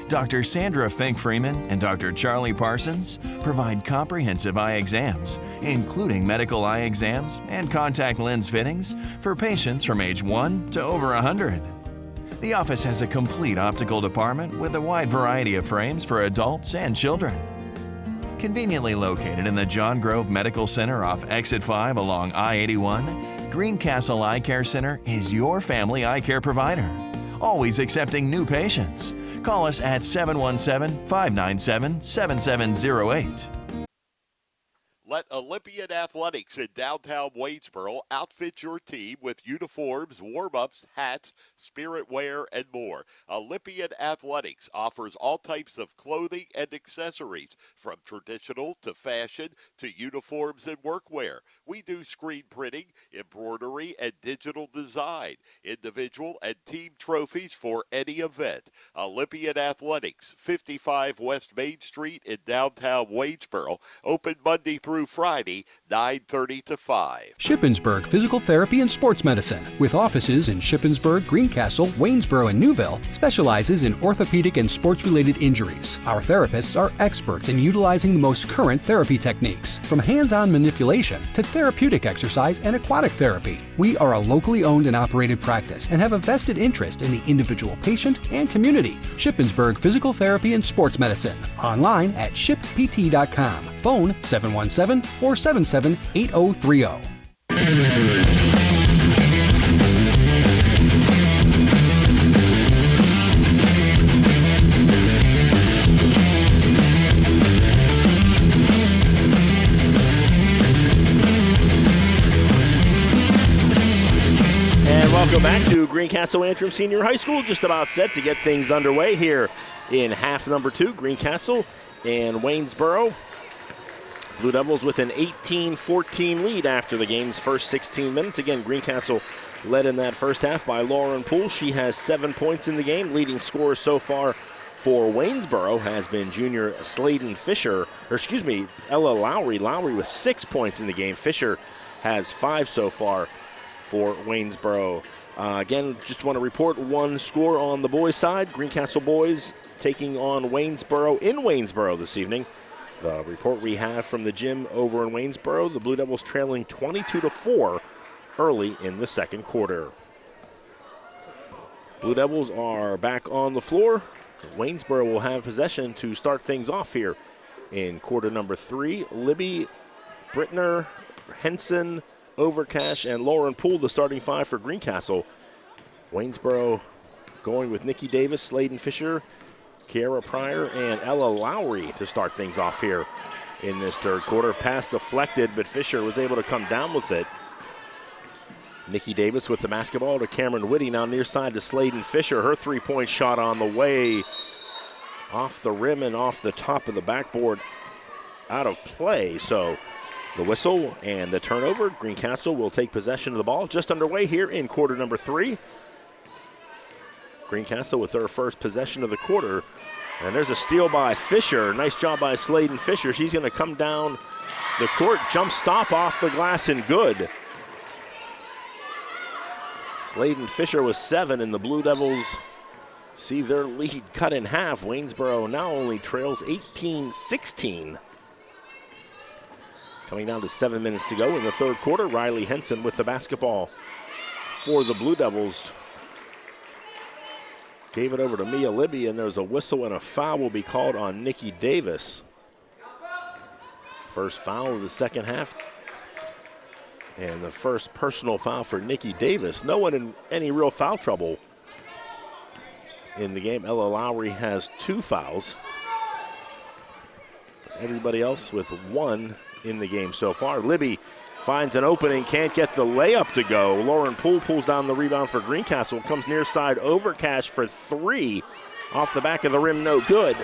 Dr. Sandra Fink-Freeman and Dr. Charlie Parsons provide comprehensive eye exams, including medical eye exams and contact lens fittings for patients from age 1 to over 100. The office has a complete optical department with a wide variety of frames for adults and children. Conveniently located in the John Grove Medical Center off Exit 5 along I-81, Greencastle Eye Care Center is your family eye care provider, always accepting new patients. Call us at 717-597-7708. Let Olympian Athletics in downtown Waynesboro outfit your team with uniforms, warm-ups, hats, spirit wear, and more. Olympian Athletics offers all types of clothing and accessories, from traditional to fashion to uniforms and workwear. We do screen printing, embroidery, and digital design, individual and team trophies for any event. Olympian Athletics, 55 West Main Street in downtown Waynesboro, open Monday through Friday, 9:30 to 5. Shippensburg Physical Therapy and Sports Medicine, with offices in Shippensburg, Greencastle, Waynesboro, and Newville, specializes in orthopedic and sports-related injuries. Our therapists are experts in utilizing the most current therapy techniques, from hands-on manipulation to therapeutic exercise and aquatic therapy. We are a locally owned and operated practice and have a vested interest in the individual patient and community. Shippensburg Physical Therapy and Sports Medicine. Online at shippt.com. Phone 717-477-8030. And welcome back to Greencastle Antrim Senior High School. Just about set to get things underway here in half number 2. Greencastle and Waynesboro. Blue Devils with an 18-14 lead after the game's first 16 minutes. Again, Greencastle led in that first half by Lauren Poole. She has 7 points in the game. Leading scorer so far for Waynesboro has been junior Ella Lowry. Lowry with 6 points in the game. Fisher has 5 so far for Waynesboro. Again, just want to report one score on the boys' side. Greencastle boys taking on Waynesboro in Waynesboro this evening. The report we have from the gym over in Waynesboro, the Blue Devils trailing 22-4 early in the second quarter. Blue Devils are back on the floor. Waynesboro will have possession to start things off here in quarter number 3. Libby, Brittner, Henson, Overcash, and Lauren Poole, the starting 5 for Greencastle. Waynesboro going with Nikki Davis, Sladen Fisher, Kiara Pryor, and Ella Lowry to start things off here in this third quarter. Pass deflected, but Fisher was able to come down with it. Nikki Davis with the basketball to Cameron Whitty, now near side to Sladen Fisher. Her three-point shot on the way, off the rim and off the top of the backboard, out of play. So the whistle and the turnover. Greencastle will take possession of the ball. Just underway here in quarter number 3. Greencastle with their first possession of the quarter. And there's a steal by Fisher. Nice job by Sladen Fisher. She's going to come down the court, jump stop off the glass and good. Sladen Fisher with 7, and the Blue Devils see their lead cut in half. Waynesboro now only trails 18-16. Coming down to 7 minutes to go in the third quarter. Riley Henson with the basketball for the Blue Devils. Gave it over to Mia Libby, and there's a whistle and a foul will be called on Nikki Davis. First foul of the second half. And the first personal foul for Nikki Davis. No one in any real foul trouble in the game. Ella Lowry has 2 fouls. Everybody else with 1 in the game so far. Libby finds an opening, can't get the layup to go. Lauren Poole pulls down the rebound for Greencastle. Comes near side, Overcash for 3. Off the back of the rim, no good.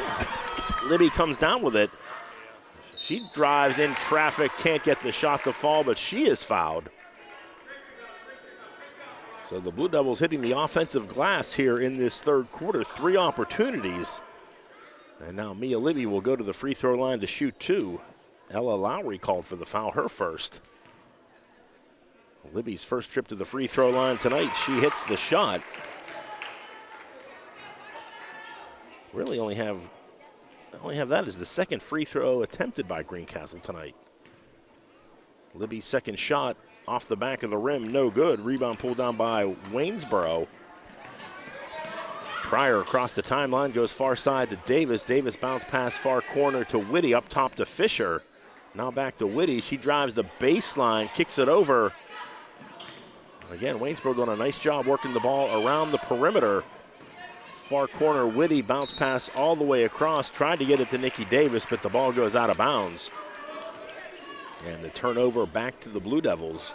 Libby comes down with it. She drives in traffic, can't get the shot to fall, but she is fouled. So the Blue Devils hitting the offensive glass here in this third quarter. 3 opportunities. And now Mia Libby will go to the free throw line to shoot 2. Ella Lowry called for the foul, her first. Libby's first trip to the free throw line tonight. She hits the shot. Really only have that as the second free throw attempted by Greencastle tonight. Libby's second shot off the back of the rim, no good. Rebound pulled down by Waynesboro. Pryor across the timeline, goes far side to Davis. Davis bounce pass far corner to Whitty, up top to Fisher. Now back to Whitty. She drives the baseline, kicks it over. Again, Waynesboro doing a nice job working the ball around the perimeter. Far corner, Whitty bounce pass all the way across. Tried to get it to Nikki Davis, but the ball goes out of bounds. And the turnover back to the Blue Devils.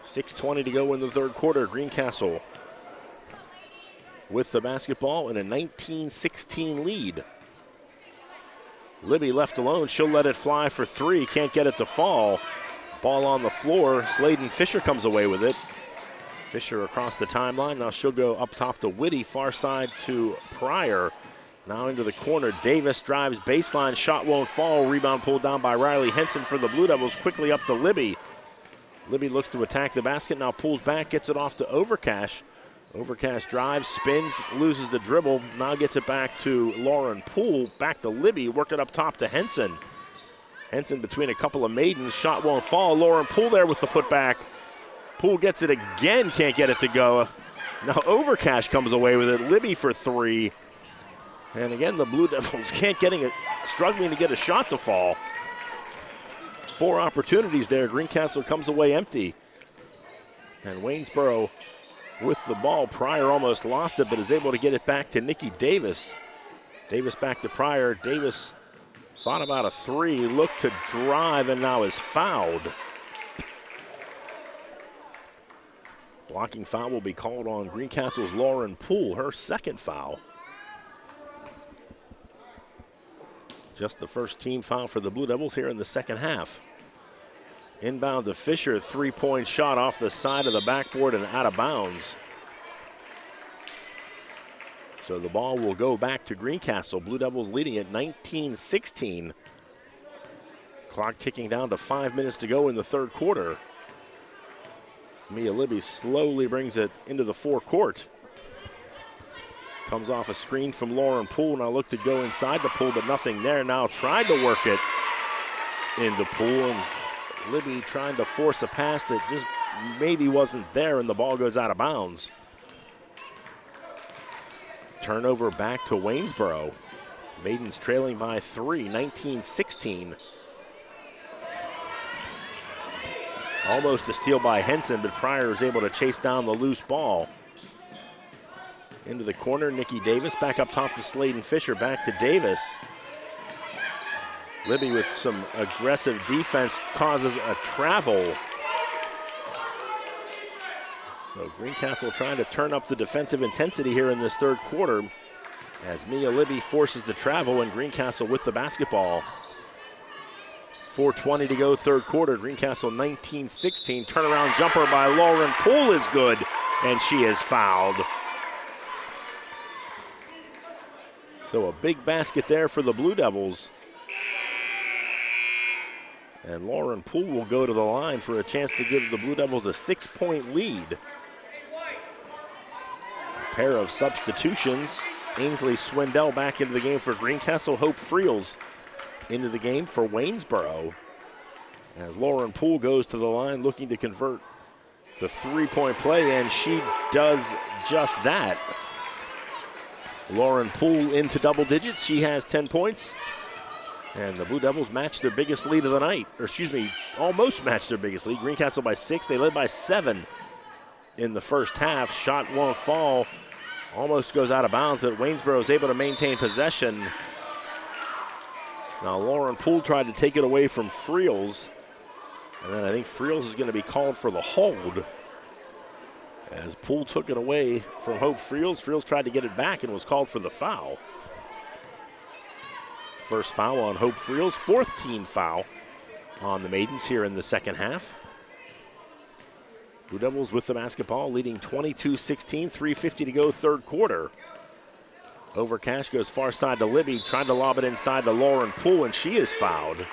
6:20 to go in the third quarter. Greencastle with the basketball in a 19-16 lead. Libby left alone. She'll let it fly for 3. Can't get it to fall. Ball on the floor. Sladen Fisher comes away with it. Fisher across the timeline. Now she'll go up top to Whitty. Far side to Pryor. Now into the corner. Davis drives baseline. Shot won't fall. Rebound pulled down by Riley Henson for the Blue Devils. Quickly up to Libby. Libby looks to attack the basket. Now pulls back. Gets it off to Overcash. Overcash drives, spins, loses the dribble. Now gets it back to Lauren Poole. Back to Libby. Work it up top to Henson. Henson between a couple of maidens. Shot won't fall. Lauren Poole there with the putback. Poole gets it again. Can't get it to go. Now Overcash comes away with it. Libby for 3. And again, the Blue Devils struggling to get a shot to fall. 4 opportunities there. Greencastle comes away empty. And Waynesboro with the ball. Pryor almost lost it, but is able to get it back to Nikki Davis. Davis back to Pryor. Davis thought about a 3, looked to drive, and now is fouled. Blocking foul will be called on Greencastle's Lauren Poole, her second foul. Just the first team foul for the Blue Devils here in the second half. Inbound to Fisher, three-point shot off the side of the backboard and out of bounds. So the ball will go back to Greencastle. Blue Devils leading at 19-16. Clock ticking down to 5 minutes to go in the third quarter. Mia Libby slowly brings it into the forecourt. Comes off a screen from Lauren Poole. Now looked to go inside the Poole, but nothing there. Now tried to work it into Poole, and Libby trying to force a pass that just maybe wasn't there, and the ball goes out of bounds. Turnover back to Waynesboro. Maidens trailing by 3, 19-16. Almost a steal by Henson, but Pryor is able to chase down the loose ball. Into the corner, Nikki Davis back up top to Sladen Fisher, back to Davis. Libby with some aggressive defense causes a travel. So Greencastle trying to turn up the defensive intensity here in this third quarter as Mia Libby forces the travel and Greencastle with the basketball. 4:20 to go, third quarter. Greencastle 19-16. Turnaround jumper by Lauren Poole is good, and she is fouled. So a big basket there for the Blue Devils. And Lauren Poole will go to the line for a chance to give the Blue Devils a 6-point lead. A pair of substitutions. Ainsley Swindell back into the game for Greencastle. Hope Friels into the game for Waynesboro. As Lauren Poole goes to the line looking to convert the three-point play, and she does just that. Lauren Poole into double digits. She has 10 points. And the Blue Devils matched their biggest lead of the night. Or excuse me, almost matched their biggest lead. Greencastle by 6. They led by 7 in the first half. Shot won't fall. Almost goes out of bounds, but Waynesboro is able to maintain possession. Now Lauren Poole tried to take it away from Friels. And then I think Friels is going to be called for the hold. As Poole took it away from Hope Friels. Friels tried to get it back and was called for the foul. First foul on Hope Friels, fourth team foul on the Maidens here in the second half. Blue Devils with the basketball, leading 22-16, 3:50 to go, third quarter. Overcash goes far side to Libby, tried to lob it inside to Lauren Poole, and she is fouled.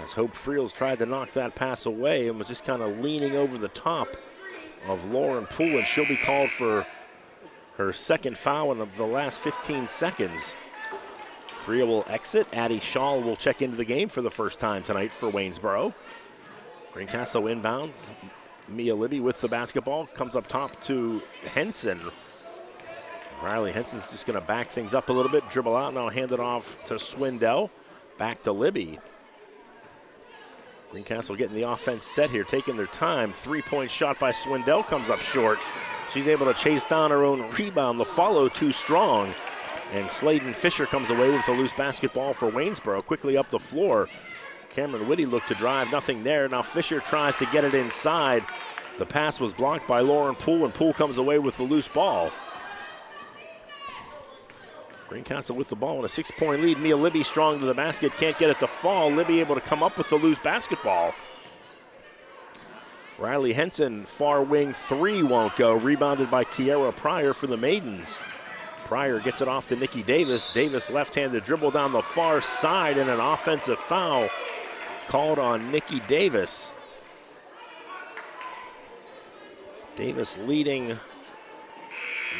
As Hope Friels tried to knock that pass away and was just kind of leaning over the top of Lauren Poole, and she'll be called for her second foul in the last 15 seconds. Friel will exit. Addie Shaw will check into the game for the first time tonight for Waynesboro. Greencastle inbounds. Mia Libby with the basketball. Comes up top to Henson. Riley Henson's just going to back things up a little bit, dribble out, now hand it off to Swindell. Back to Libby. Greencastle getting the offense set here, taking their time. Three-point shot by Swindell comes up short. She's able to chase down her own rebound. The follow too strong. And Sladen Fisher comes away with a loose basketball for Waynesboro. Quickly up the floor. Cameron Whitty looked to drive, nothing there. Now Fisher tries to get it inside. The pass was blocked by Lauren Poole, and Poole comes away with the loose ball. Greencastle with the ball in a 6-point lead. Mia Libby strong to the basket, can't get it to fall. Libby able to come up with the loose basketball. Riley Henson, far wing three won't go. Rebounded by Kiera Pryor for the Maidens. Pryor gets it off to Nikki Davis. Davis left-handed dribble down the far side, and an offensive foul called on Nikki Davis. Davis leading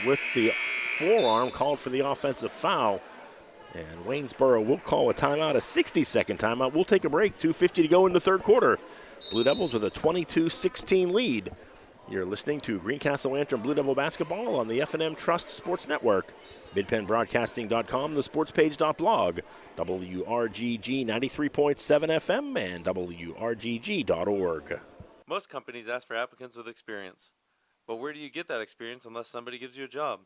with the forearm, called for the offensive foul. And Waynesboro will call a timeout, a 60-second timeout. We'll take a break, 2:50 to go in the third quarter. Blue Devils with a 22-16 lead. You're listening to Greencastle Antrim Blue Devil basketball on the F&M Trust Sports Network, MidPennBroadcasting.com, the sportspage.blog, WRGG 93.7 FM, and WRGG.org. Most companies ask for applicants with experience. But where do you get that experience unless somebody gives you a job?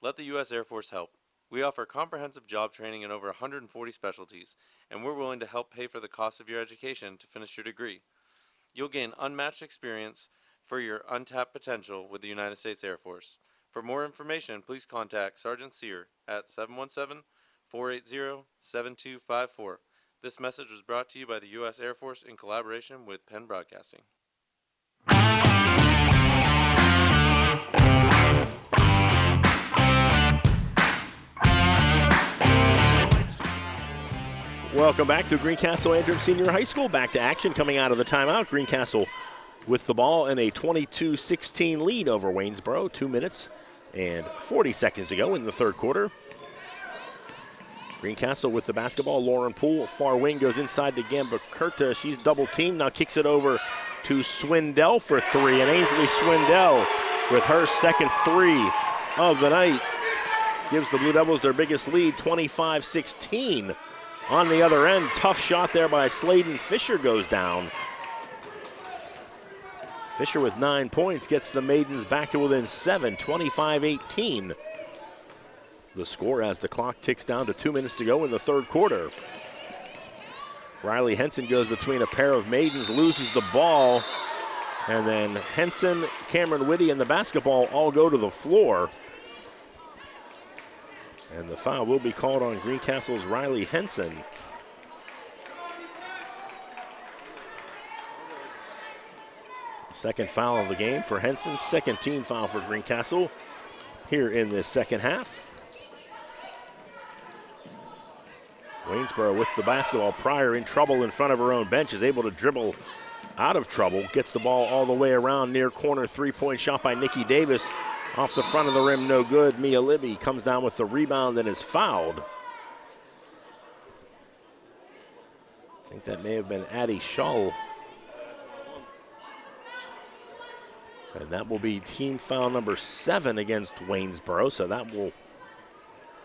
Let the U.S. Air Force help. We offer comprehensive job training in over 140 specialties, and we're willing to help pay for the cost of your education to finish your degree. You'll gain unmatched experience for your untapped potential with the United States Air Force. For more information, please contact Sergeant Sear at 480-7254. This message was brought to you by the U.S. Air Force in collaboration with Penn Broadcasting. Welcome back to Greencastle Antrim Senior High School. Back to action coming out of the timeout. Greencastle with the ball and a 22-16 lead over Waynesboro. 2 minutes and 40 seconds to go in the third quarter. Greencastle with the basketball. Lauren Poole, far wing, goes inside to Gamba Kurta. She's double teamed. Now kicks it over to Swindell for three. And Ainsley Swindell with her second three of the night gives the Blue Devils their biggest lead, 25-16. On the other end, tough shot there by Sladen Fisher goes down. Fisher with 9 points gets the Maidens back to within 7, 25-18. The score as the clock ticks down to 2 minutes to go in the third quarter. Riley Henson goes between a pair of Maidens, loses the ball, and then Henson, Cameron Whitty, and the basketball all go to the floor. And the foul will be called on Greencastle's Riley Henson. Second foul of the game for Henson, second team foul for Greencastle here in this second half. Waynesboro with the basketball. Pryor in trouble in front of her own bench, is able to dribble out of trouble, gets the ball all the way around near corner. Three-point shot by Nikki Davis. Off the front of the rim, no good. Mia Libby comes down with the rebound and is fouled. I think that may have been Addie Shull. And that will be team foul number 7 against Waynesboro, so that will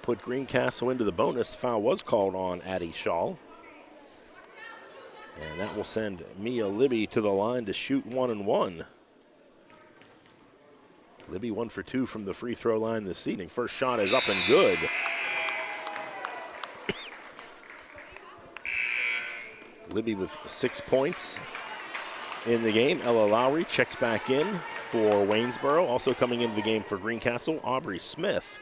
put Greencastle into the bonus. Foul was called on Addie Shull. And that will send Mia Libby to the line to shoot 1 and 1. Libby 1 for 2 from the free throw line this evening. First shot is up and good. Libby with 6 points in the game. Ella Lowry checks back in for Waynesboro. Also coming into the game for Greencastle, Aubrey Smith.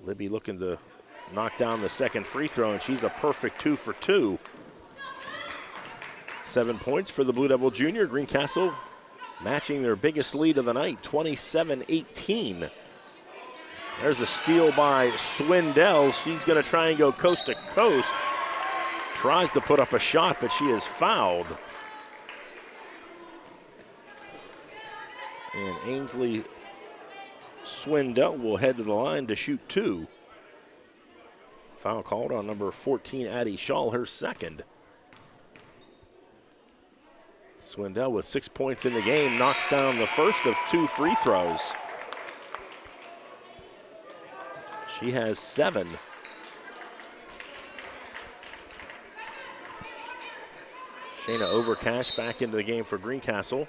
Libby looking to knock down the second free throw, and she's a perfect 2 for 2. 7 points for the Blue Devil Junior. Greencastle matching their biggest lead of the night, 27-18. There's a steal by Swindell. She's going to try and go coast to coast. Tries to put up a shot, but she is fouled. And Ainsley Swindell will head to the line to shoot 2. Foul called on number 14, Addie Shull, her second. Swindell with 6 points in the game, knocks down the first of 2 free throws. She has 7. Shayna Overcash back into the game for Greencastle.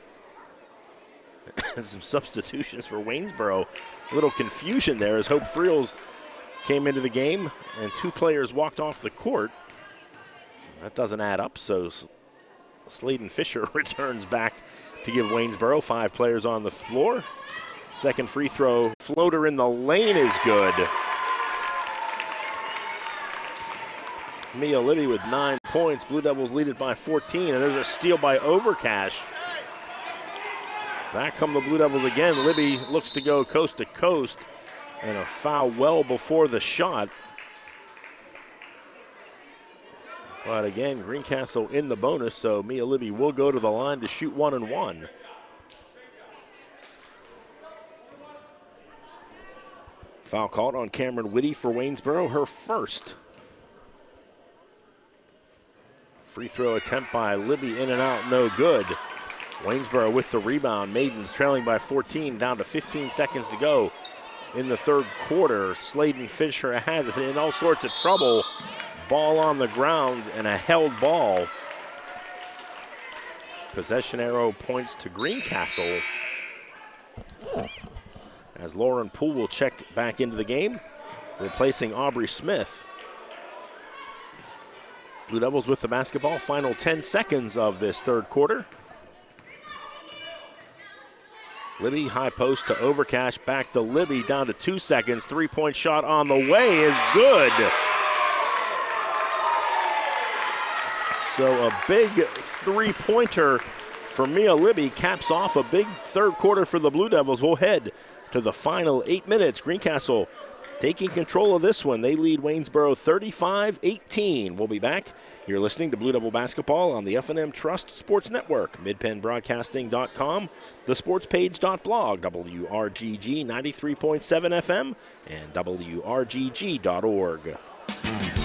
Some substitutions for Waynesboro. A little confusion there as Hope Friels came into the game and 2 players walked off the court. That doesn't add up, so Sladen Fisher returns back to give Waynesboro 5 players on the floor. Second free throw floater in the lane is good. Mia Libby with 9 points. Blue Devils lead it by 14, and there's a steal by Overcash. Back come the Blue Devils again. Libby looks to go coast to coast, and a foul well before the shot. But again, Greencastle in the bonus, so Mia Libby will go to the line to shoot 1 and 1. Foul called on Cameron Whitty for Waynesboro, her first. Free throw attempt by Libby, in and out, no good. Waynesboro with the rebound. Maidens trailing by 14, down to 15 seconds to go in the third quarter. Sladen Fisher has it in all sorts of trouble. Ball on the ground and a held ball. Possession arrow points to Greencastle. As Lauren Poole will check back into the game, replacing Aubrey Smith. Blue Devils with the basketball. Final 10 seconds of this third quarter. Libby, high post to Overcash, back to Libby, down to 2 seconds. Three-point shot on the way is good. So a big three-pointer for Mia Libby caps off a big third quarter for the Blue Devils. We'll head to the final 8 minutes. Greencastle taking control of this one. They lead Waynesboro 35-18. We'll be back. You're listening to Blue Devil Basketball on the F&M Trust Sports Network, midpennbroadcasting.com, thesportspage.blog, WRGG 93.7 FM, and WRGG.org.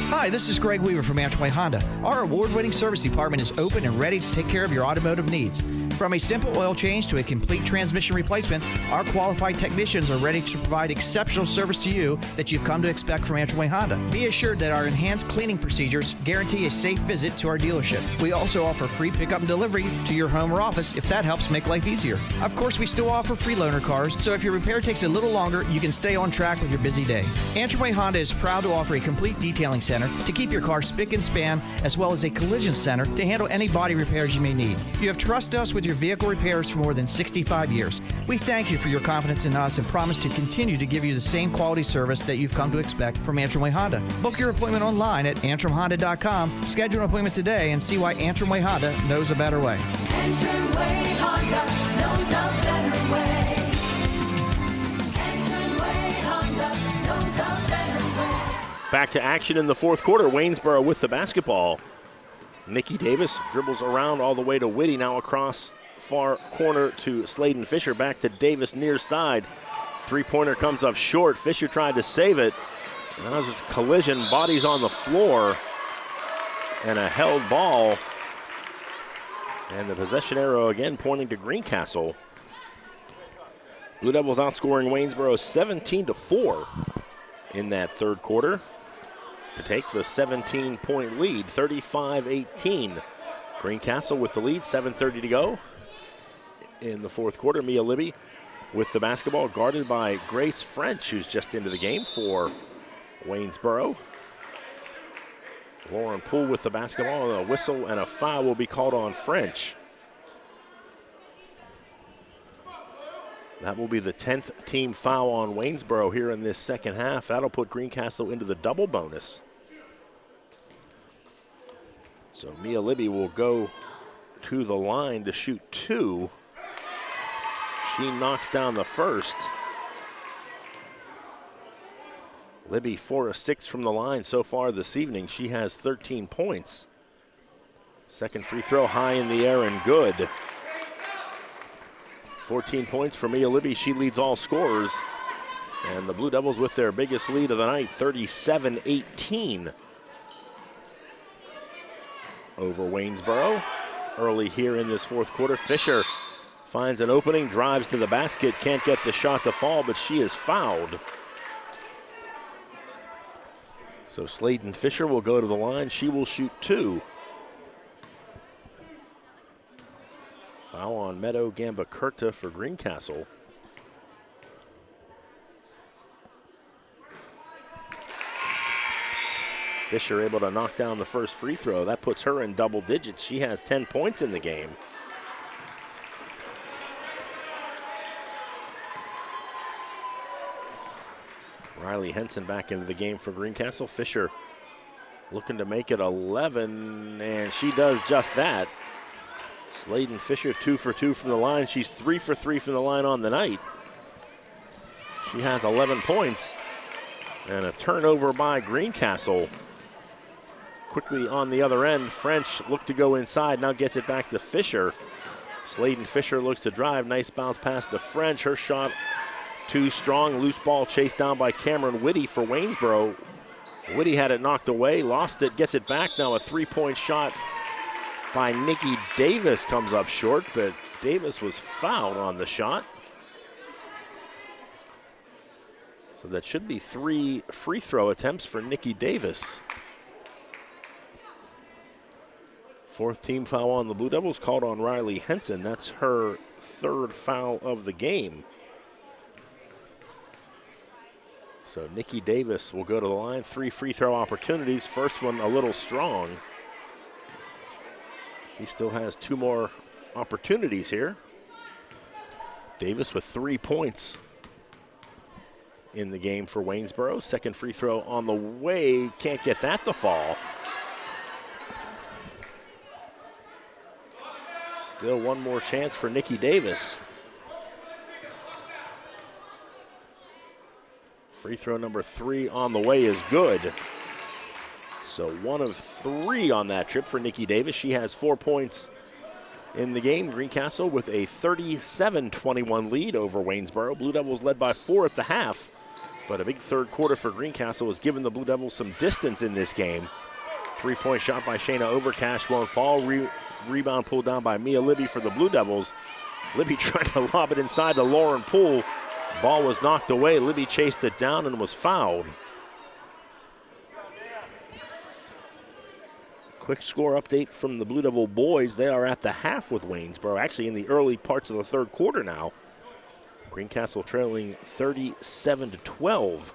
Hi, this is Greg Weaver from Antrim Honda. Our award-winning service department is open and ready to take care of your automotive needs. From a simple oil change to a complete transmission replacement, our qualified technicians are ready to provide exceptional service to you that you've come to expect from Antrim Honda. Be assured that our enhanced cleaning procedures guarantee a safe visit to our dealership. We also offer free pickup and delivery to your home or office if that helps make life easier. Of course, we still offer free loaner cars, so if your repair takes a little longer, you can stay on track with your busy day. Antrim Honda is proud to offer a complete detailing center to keep your car spick and span, as well as a collision center to handle any body repairs you may need. You have trusted us with your vehicle repairs for more than 65 years. We thank you for your confidence in us and promise to continue to give you the same quality service that you've come to expect from Antrim Way Honda. Book your appointment online at antrimhonda.com. Schedule an appointment today and see why Antrim Way Honda knows a better way. Antrim Way Honda knows a better way. Antrim Way Honda knows a better way. Back to action in the fourth quarter. Waynesboro with the basketball. Nikki Davis dribbles around all the way to Whitty, now across far corner to Sladen Fisher, back to Davis near side. Three-pointer comes up short. Fisher tried to save it. Now there's a collision, bodies on the floor, and a held ball. And the possession arrow again pointing to Greencastle. Blue Devils outscoring Waynesboro 17-4 in that third quarter to take the 17-point lead, 35-18. Greencastle with the lead, 7:30 to go in the fourth quarter. Mia Libby with the basketball, guarded by Grace French, who's just into the game for Waynesboro. Lauren Poole with the basketball. A whistle and a foul will be called on French. That will be the 10th team foul on Waynesboro here in this second half. That'll put Greencastle into the double bonus. So Mia Libby will go to the line to shoot two. She knocks down the first. Libby 4 of 6 from the line so far this evening. She has 13 points. Second free throw high in the air and good. 14 points for Mia Libby. She leads all scorers. And the Blue Devils with their biggest lead of the night, 37-18 over Waynesboro. Early here in this fourth quarter, Fisher finds an opening, drives to the basket, can't get the shot to fall, but she is fouled. So Sladen Fisher will go to the line. She will shoot two. Foul on Meadow Gambacurta for Greencastle. Fisher able to knock down the first free throw. That puts her in double digits. She has 10 points in the game. Riley Henson back into the game for Greencastle. Fisher looking to make it 11, and she does just that. Sladen Fisher 2 for 2 from the line. She's 3 for 3 from the line on the night. She has 11 points. And a turnover by Greencastle. Quickly on the other end, French looked to go inside, now gets it back to Fisher. Sladen Fisher looks to drive, nice bounce pass to French. Her shot too strong, loose ball chased down by Cameron Whitty for Waynesboro. Whitty had it knocked away, lost it, gets it back. Now a three-point shot by Nikki Davis comes up short, but Davis was fouled on the shot. So that should be 3 free throw attempts for Nikki Davis. Fourth team foul on the Blue Devils called on Riley Henson. That's her third foul of the game. So Nikki Davis will go to the line. 3 free throw opportunities. First one a little strong. She still has 2 more opportunities here. Davis with 3 points in the game for Waynesboro. Second free throw on the way. Can't get that to fall. Still one more chance for Nikki Davis. Free throw number 3 on the way is good. So 1 of 3 on that trip for Nikki Davis. She has 4 points in the game. Greencastle with a 37-21 lead over Waynesboro. Blue Devils led by 4 at the half, but a big third quarter for Greencastle has given the Blue Devils some distance in this game. 3-point shot by Shayna Overcash won't fall. Rebound pulled down by Mia Libby for the Blue Devils. Libby tried to lob it inside to Lauren Poole. Ball was knocked away. Libby chased it down and was fouled. Quick score update from the Blue Devil boys. They are at the half with Waynesboro, actually in the early parts of the third quarter now. Greencastle trailing 37-12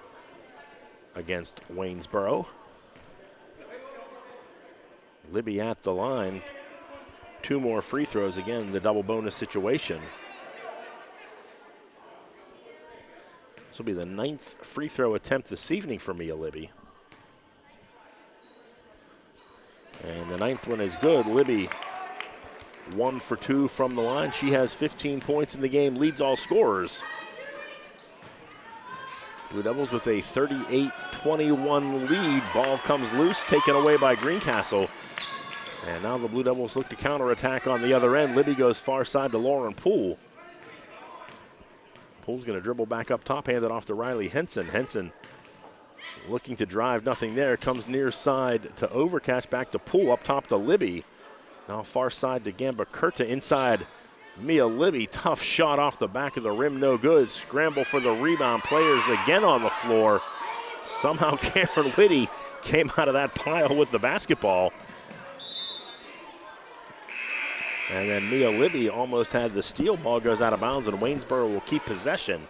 against Waynesboro. Libby at the line. 2 more free throws, again, the double bonus situation. This will be the 9th free throw attempt this evening for Mia Libby. And the 9th one is good. Libby 1 for 2 from the line. She has 15 points in the game, leads all scorers. Blue Devils with a 38-21 lead. Ball comes loose, taken away by Greencastle. And now the Blue Devils look to counterattack on the other end. Libby goes far side to Lauren Poole. Poole's going to dribble back up top, hand it off to Riley Henson. Henson looking to drive, nothing there. Comes near side to Overcash, back to Poole, up top to Libby. Now far side to Gamba Kurta, inside Mia Libby. Tough shot off the back of the rim, no good. Scramble for the rebound, players again on the floor. Somehow Cameron Whitty came out of that pile with the basketball. And then Mia Libby almost had the steal. Ball goes out of bounds, and Waynesboro will keep possession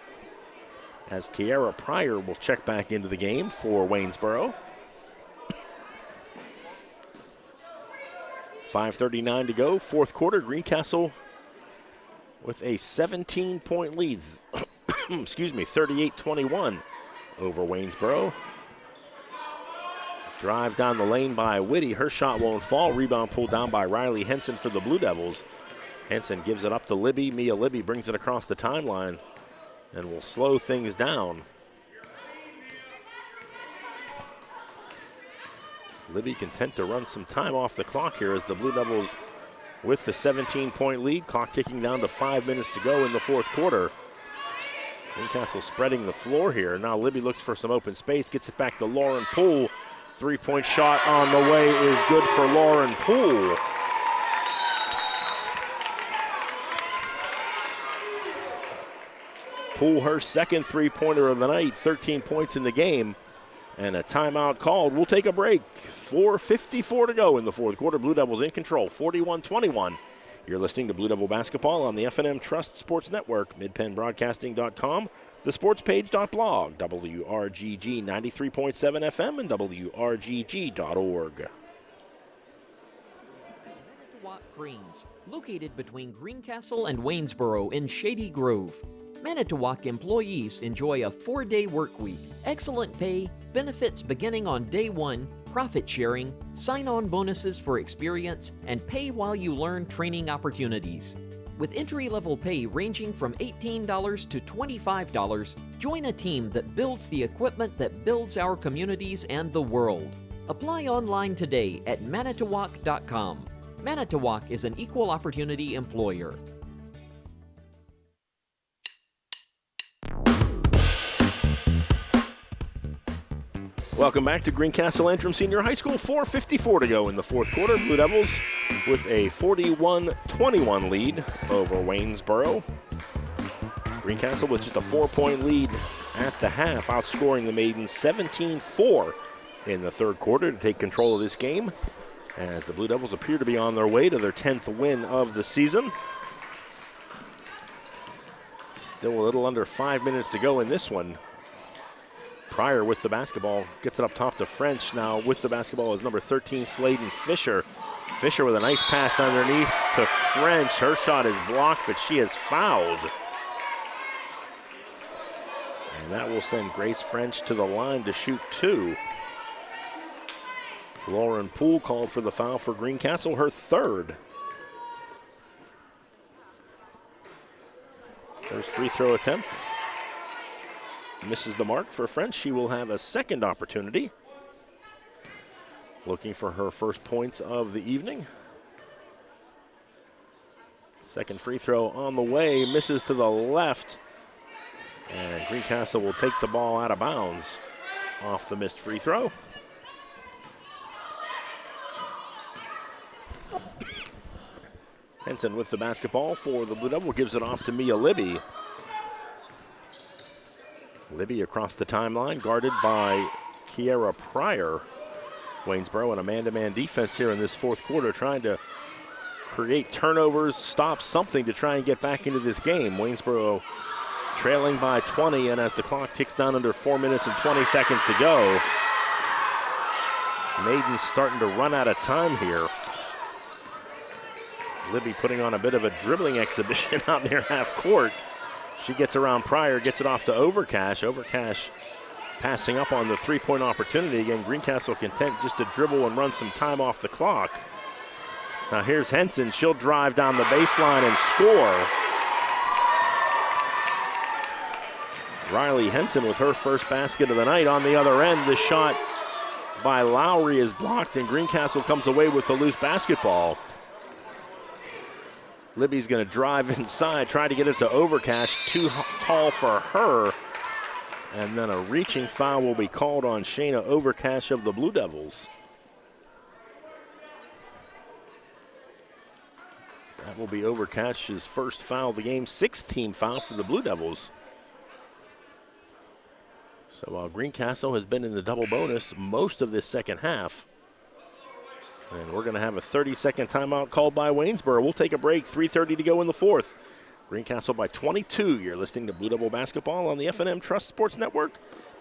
as Kiara Pryor will check back into the game for Waynesboro. 5:39 to go, fourth quarter. Greencastle with a 17-point lead. Excuse me, 38-21 over Waynesboro. Drive down the lane by Whitty. Her shot won't fall. Rebound pulled down by Riley Henson for the Blue Devils. Henson gives it up to Libby. Mia Libby brings it across the timeline and will slow things down. Libby content to run some time off the clock here as the Blue Devils with the 17-point lead. Clock ticking down to 5 minutes to go in the fourth quarter. Greencastle spreading the floor here. Now Libby looks for some open space, gets it back to Lauren Poole. 3-point shot on the way is good for Lauren Poole. Poole, her second three-pointer of the night, 13 points in the game, and a timeout called. We'll take a break. 4:54 to go in the fourth quarter. Blue Devils in control, 41-21. You're listening to Blue Devil Basketball on the F&M Trust Sports Network, midpennbroadcasting.com, thesportspage.blog, WRGG 93.7 FM, and WRGG.org. Manitowoc Greens, located between Greencastle and Waynesboro in Shady Grove. Manitowoc employees enjoy a 4-day work week, excellent pay, benefits beginning on day 1, profit sharing, sign-on bonuses for experience, and pay while you learn training opportunities. With entry-level pay ranging from $18 to $25, join a team that builds the equipment that builds our communities and the world. Apply online today at manitowoc.com. Manitowoc is an equal opportunity employer. Welcome back to Greencastle Antrim Senior High School. 4:54 to go in the fourth quarter. Blue Devils with a 41-21 lead over Waynesboro. Greencastle with just a 4-point lead at the half, outscoring the Maidens 17-4 in the third quarter to take control of this game, as the Blue Devils appear to be on their way to their 10th win of the season. Still a little under 5 minutes to go in this one. Pryor with the basketball, gets it up top to French. Now with the basketball is number 13, Sladen Fisher. Fisher with a nice pass underneath to French. Her shot is blocked, but she is fouled. that will send Grace French to the line to shoot 2. Lauren Poole called for the foul for Greencastle, her 3rd. First free throw attempt. Misses the mark for French. She will have a second opportunity. Looking for her first points of the evening. Second free throw on the way, misses to the left. And Greencastle will take the ball out of bounds off the missed free throw. Henson with the basketball for the Blue Devil, gives it off to Mia Libby. Libby across the timeline, guarded by Kiera Pryor. Waynesboro in a man-to-man defense here in this fourth quarter, trying to create turnovers, stop something to try and get back into this game. Waynesboro trailing by 20, and as the clock ticks down under 4 minutes and 20 seconds to go, Maiden's starting to run out of time here. Libby putting on a bit of a dribbling exhibition out near half court. She gets around Pryor, gets it off to Overcash. Overcash passing up on the three-point opportunity. Again, Greencastle content just to dribble and run some time off the clock. Now here's Henson. She'll drive down the baseline and score. Riley Henson with her first basket of the night. On the other end, the shot by Lowry is blocked, and Greencastle comes away with the loose basketball. Libby's going to drive inside, try to get it to Overcash. Too tall for her. And then a reaching foul will be called on Shayna Overcash of the Blue Devils. That will be Overcash's first foul of the game, 6th team foul for the Blue Devils. So while Greencastle has been in the double bonus most of this second half, and we're going to have a 30-second timeout called by Waynesboro. We'll take a break, 3:30 to go in the fourth. Greencastle by 22. You're listening to Blue Devil Basketball on the F&M Trust Sports Network,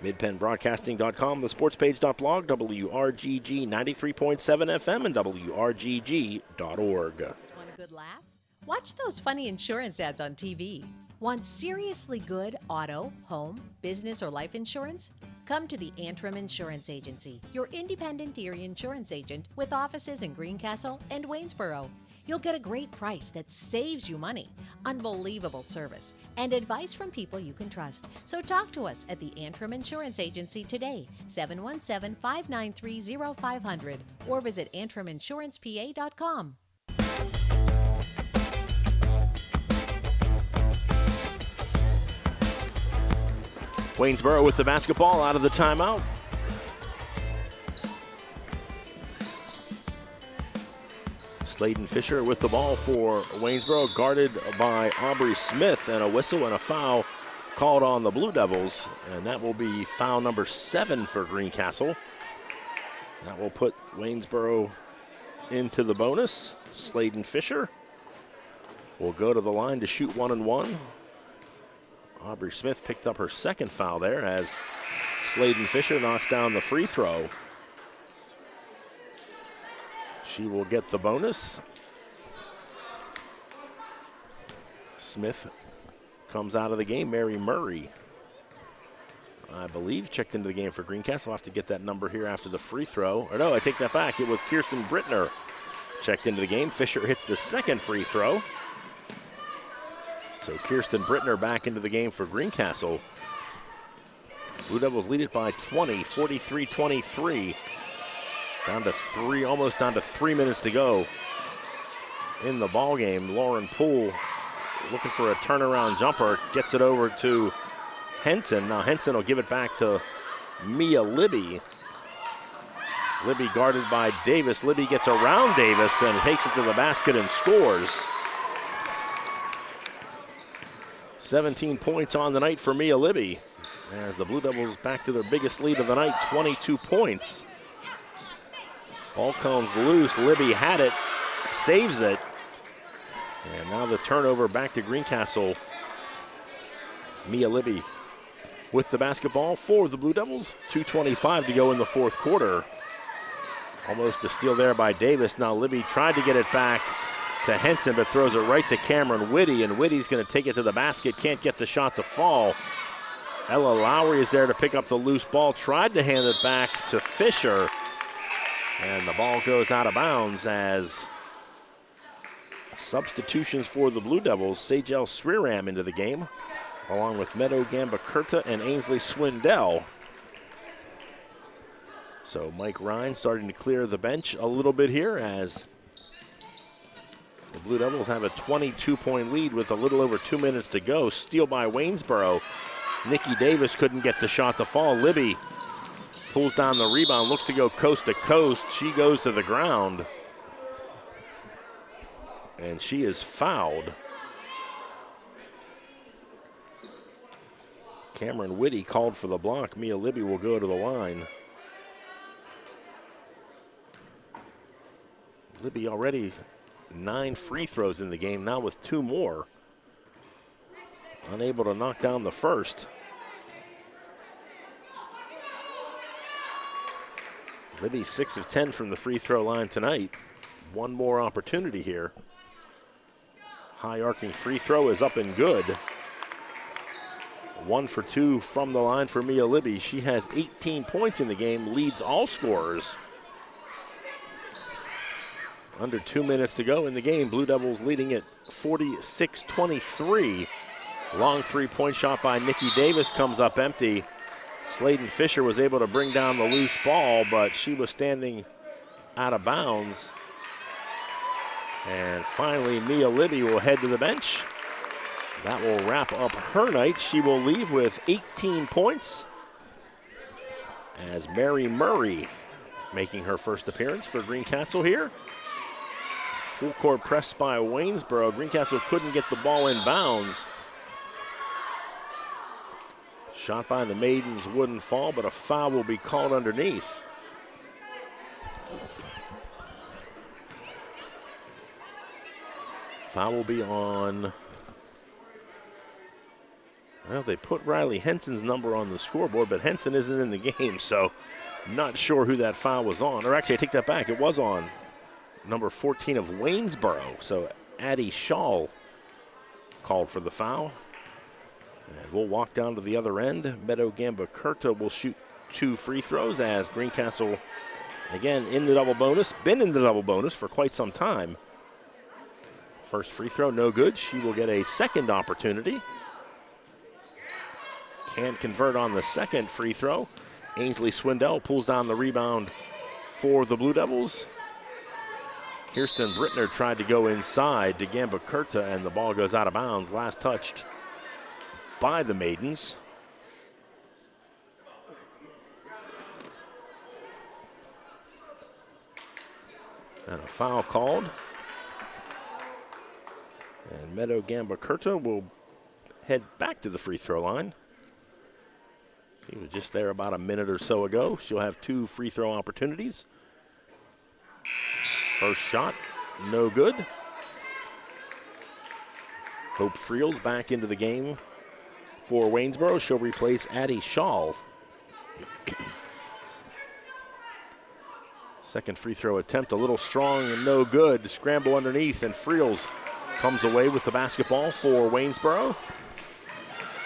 MidPennBroadcasting.com, the sportspage.blog, WRGG 93.7 FM, and WRGG.org. Want a good laugh? Watch those funny insurance ads on TV. Want seriously good auto, home, business, or life insurance? Come to the Antrim Insurance Agency, your independent Erie insurance agent with offices in Greencastle and Waynesboro. You'll get a great price that saves you money, unbelievable service, and advice from people you can trust. So talk to us at the Antrim Insurance Agency today, 717-593-0500, or visit antriminsurancepa.com. Waynesboro with the basketball out of the timeout. Sladen Fisher with the ball for Waynesboro, guarded by Aubrey Smith, and a whistle and a foul called on the Blue Devils, and that will be foul number 7 for Greencastle. That will put Waynesboro into the bonus. Sladen Fisher will go to the line to shoot 1-and-1. Aubrey Smith picked up her second foul there as Sladen Fisher knocks down the free throw. She will get the bonus. Smith comes out of the game. Mary Murray, I believe, checked into the game for Greencastle. I'll have to get that number here after the free throw. Or no, I take that back. It was Kirsten Brittner checked into the game. Fisher hits the second free throw. So Kirsten Brittner back into the game for Greencastle. Blue Devils lead it by 20, 43-23. Down to 3, almost down to 3 minutes to go in the ball game. Lauren Poole looking for a turnaround jumper, gets it over to Henson. Now Henson will give it back to Mia Libby. Libby guarded by Davis. Libby gets around Davis and takes it to the basket and scores. 17 points on the night for Mia Libby, as the Blue Devils back to their biggest lead of the night, 22 points. Ball comes loose. Libby had it, saves it. And now the turnover back to Greencastle. Mia Libby with the basketball for the Blue Devils. 2:25 to go in the fourth quarter. Almost a steal there by Davis. Now Libby tried to get it back to Henson, but throws it right to Cameron Whitty, and Whitty's going to take it to the basket. Can't get the shot to fall. Ella Lowry is there to pick up the loose ball, tried to hand it back to Fisher, and the ball goes out of bounds as substitutions for the Blue Devils. Sajel Sriram into the game, along with Meadow Gambacurta and Ainsley Swindell. So Mike Ryan starting to clear the bench a little bit here as the Blue Devils have a 22-point lead with a little over 2 minutes to go. Steal by Waynesboro. Nikki Davis couldn't get the shot to fall. Libby pulls down the rebound, looks to go coast to coast. She goes to the ground, and she is fouled. Cameron Whitty called for the block. Mia Libby will go to the line. Libby already 9 free throws in the game, now with 2 more. Unable to knock down the first. Libby 6 of 10 from the free throw line tonight. One more opportunity here. High arcing free throw is up and good. 1 for 2 from the line for Mia Libby. She has 18 points in the game, leads all scorers. Under 2 minutes to go in the game. Blue Devils leading at 46-23. Long three-point shot by Nikki Davis comes up empty. Sladen Fisher was able to bring down the loose ball, but she was standing out of bounds. And finally, Mia Libby will head to the bench. That will wrap up her night. She will leave with 18 points as Mary Murray making her first appearance for Greencastle here. Full court press by Waynesboro. Greencastle couldn't get the ball in bounds. Shot by the Maidens wouldn't fall, but a foul will be called underneath. Foul will be on, well, they put Riley Henson's number on the scoreboard, but Henson isn't in the game, so not sure who that foul was on. Or actually, I take that back, it was on number 14 of Waynesboro. So Addie Shaw called for the foul. And we'll walk down to the other end. Meadow Gambacurta will shoot 2 free throws as Greencastle, again, in the double bonus. Been in the double bonus for quite some time. First free throw, no good. She will get a second opportunity. Can't convert on the second free throw. Ainsley Swindell pulls down the rebound for the Blue Devils. Kirsten Brittner tried to go inside to Gambacurta, and the ball goes out of bounds. Last touched by the Maidens. And a foul called. And Meadow Gambacurta will head back to the free throw line. She was just there about a minute or so ago. She'll have 2 free throw opportunities. First shot, no good. Hope Friels back into the game for Waynesboro. She'll replace Addie Shaw. Second free throw attempt, a little strong and no good. Scramble underneath, and Friels comes away with the basketball for Waynesboro.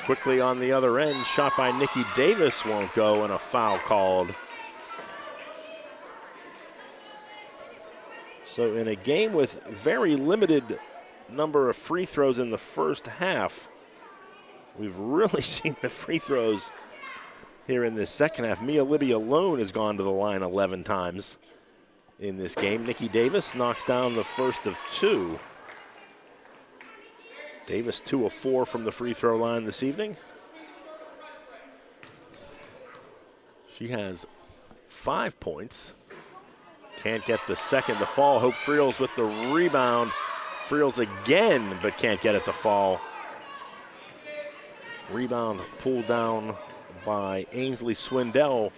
Quickly on the other end, shot by Nikki Davis won't go, and a foul called. So in a game with very limited number of free throws in the first half, we've really seen the free throws here in this second half. Mia Libby alone has gone to the line 11 times in this game. Nikki Davis knocks down the first of 2. Davis 2 of 4 from the free throw line this evening. She has 5 points. Can't get the second to fall. Hope Friels with the rebound. Friels again, but can't get it to fall. Rebound pulled down by Ainsley Swindell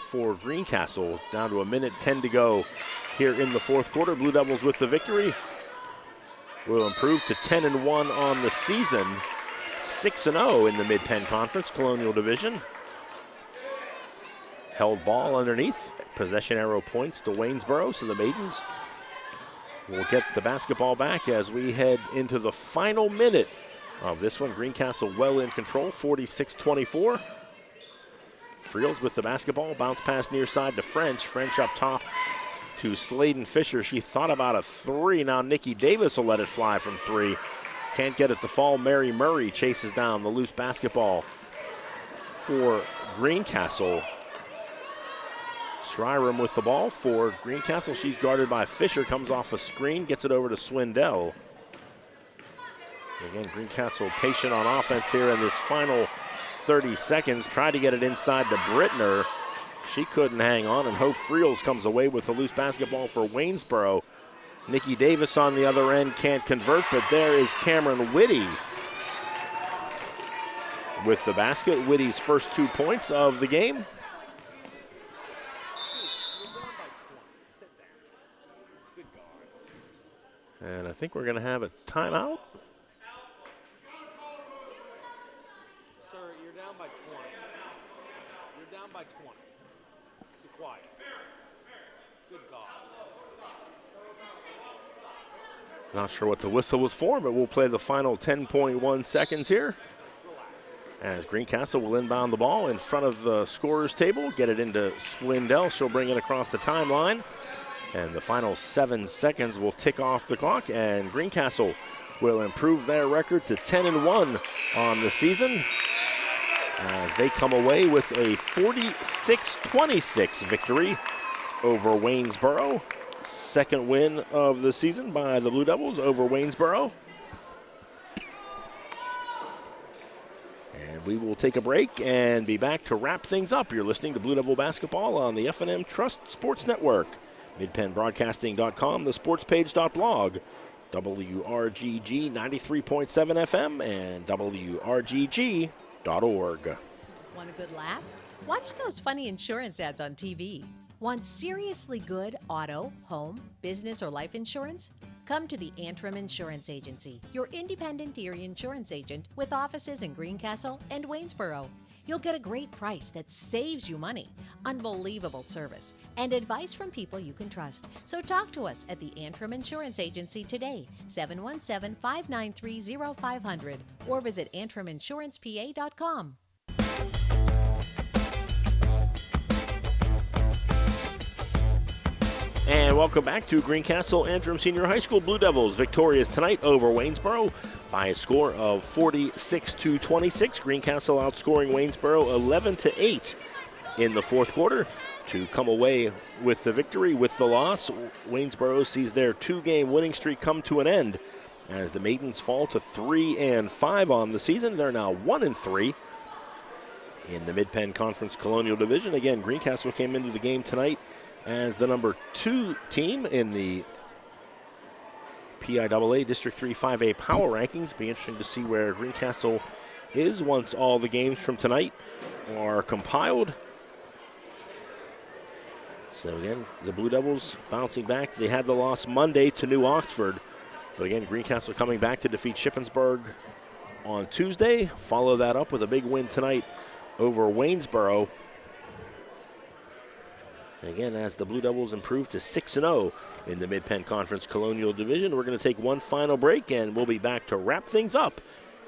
for Greencastle. Down to 1:10 to go here in the fourth quarter. Blue Devils with the victory will improve to 10-1 on the season. 6-0 in the Mid-Penn Conference Colonial Division. Held ball underneath. Possession arrow points to Waynesboro, so the Maidens will get the basketball back as we head into the final minute of this one. Greencastle well in control, 46-24. Friels with the basketball, bounce pass near side to French. French up top to Sladen Fisher. She thought about a three. Now Nikki Davis will let it fly from three. Can't get it to fall. Mary Murray chases down the loose basketball for Greencastle. Shryram with the ball for Greencastle. She's guarded by Fisher, comes off a screen, gets it over to Swindell. Again, Greencastle patient on offense here in this final 30 seconds. Tried to get it inside to Brittner. She couldn't hang on, and Hope Friels comes away with the loose basketball for Waynesboro. Nikki Davis on the other end can't convert, but there is Cameron Whitty with the basket. Whitty's first 2 points of the game. And I think we're going to have a timeout. Sir, you're down by 20. You're down by 20. Be quiet. Good God. Not sure what the whistle was for, but we'll play the final 10.1 seconds here. As Greencastle will inbound the ball in front of the scorer's table, get it into Swindell. She'll bring it across the timeline. And the final 7 seconds will tick off the clock, and Greencastle will improve their record to 10-1 on the season as they come away with a 46-26 victory over Waynesboro. Second win of the season by the Blue Devils over Waynesboro. And we will take a break and be back to wrap things up. You're listening to Blue Devil Basketball on the F&M Trust Sports Network. MidPennBroadcasting.com, thesportspage.blog, WRGG 93.7 FM, and WRGG.org. Want a good laugh? Watch those funny insurance ads on TV. Want seriously good auto, home, business, or life insurance? Come to the Antrim Insurance Agency, your independent Erie insurance agent with offices in Greencastle and Waynesboro. You'll get a great price that saves you money, unbelievable service, and advice from people you can trust. So talk to us at the Antrim Insurance Agency today, 717-593-0500, or visit antriminsurancepa.com. And welcome back to Greencastle Antrim Senior High School. Blue Devils victorious tonight over Waynesboro by a score of 46-26. Greencastle outscoring Waynesboro 11-8 in the fourth quarter to come away with the victory. With the loss, Waynesboro sees their 2-game winning streak come to an end as the Maidens fall to 3-5 on the season. They're now 1-3 in the Mid-Penn Conference Colonial Division. Again, Greencastle came into the game tonight as the number 2 team in the PIAA District 3 5A Power Rankings. Be interesting to see where Greencastle is once all the games from tonight are compiled. So again, the Blue Devils bouncing back. They had the loss Monday to New Oxford. But again, Greencastle coming back to defeat Shippensburg on Tuesday. Follow that up with a big win tonight over Waynesboro. Again, as the Blue Devils improve to 6-0 in the Mid-Penn Conference Colonial Division, we're going to take one final break, and we'll be back to wrap things up.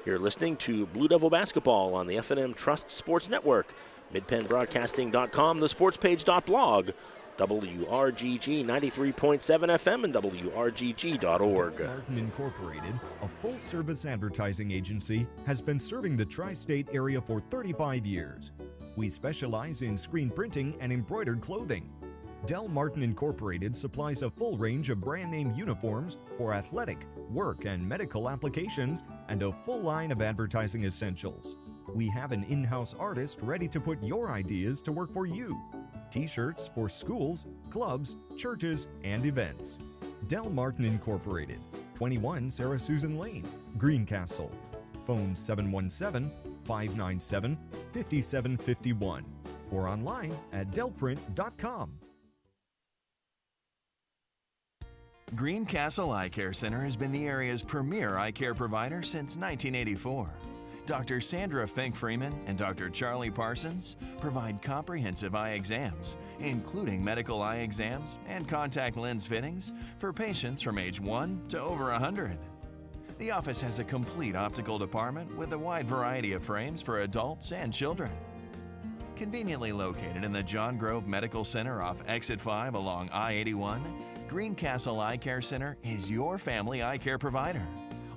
You're listening to Blue Devil Basketball on the F&M Trust Sports Network, MidPennBroadcasting.com, thesportspage.blog, WRGG 93.7 FM, and WRGG.org. Martin Incorporated, a full-service advertising agency, has been serving the tri-state area for 35 years. We specialize in screen printing and embroidered clothing. Del Martin Incorporated supplies a full range of brand name uniforms for athletic, work, and medical applications, and a full line of advertising essentials. We have an in-house artist ready to put your ideas to work for you. T-shirts for schools, clubs, churches, and events. Del Martin Incorporated, 21 Sarah Susan Lane, Greencastle. Phone 717-597-5751 or online at delprint.com. Greencastle Eye Care Center has been the area's premier eye care provider since 1984. Dr. Sandra Fink-Freeman and Dr. Charlie Parsons provide comprehensive eye exams, including medical eye exams and contact lens fittings for patients from age 1 to over 100. The office has a complete optical department with a wide variety of frames for adults and children. Conveniently located in the John Grove Medical Center off Exit 5 along I-81, Greencastle Eye Care Center is your family eye care provider.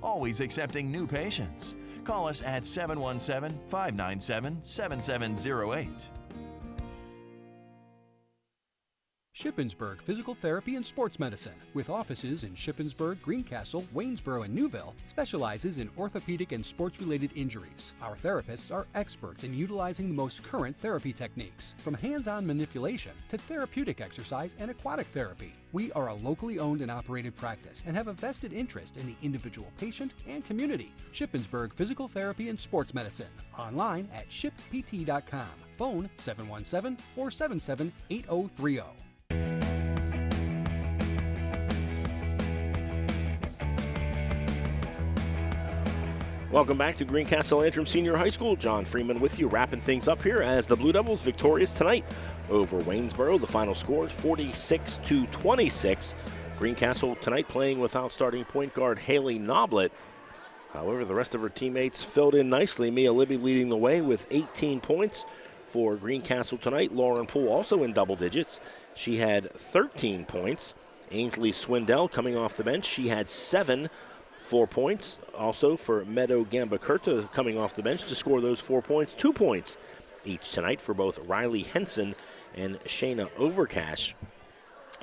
Always accepting new patients. Call us at 717-597-7708. Shippensburg Physical Therapy and Sports Medicine, with offices in Shippensburg, Greencastle, Waynesboro, and Newville, specializes in orthopedic and sports-related injuries. Our therapists are experts in utilizing the most current therapy techniques, from hands-on manipulation to therapeutic exercise and aquatic therapy. We are a locally owned and operated practice and have a vested interest in the individual patient and community. Shippensburg Physical Therapy and Sports Medicine. Online at shippt.com. Phone 717-477-8030. Welcome back to Greencastle Antrim Senior High School. John Freeman with you, wrapping things up here as the Blue Devils victorious tonight over Waynesboro. The final score is 46-26. Greencastle tonight playing without starting point guard Haley Noblet. However, the rest of her teammates filled in nicely. Mia Libby leading the way with 18 points for Greencastle tonight. Lauren Poole also in double digits. She had 13 points. Ainsley Swindell coming off the bench. She had 4 points. Also for Meadow Gambacurta coming off the bench to score those 4 points. 2 points each tonight for both Riley Henson and Shayna Overcash.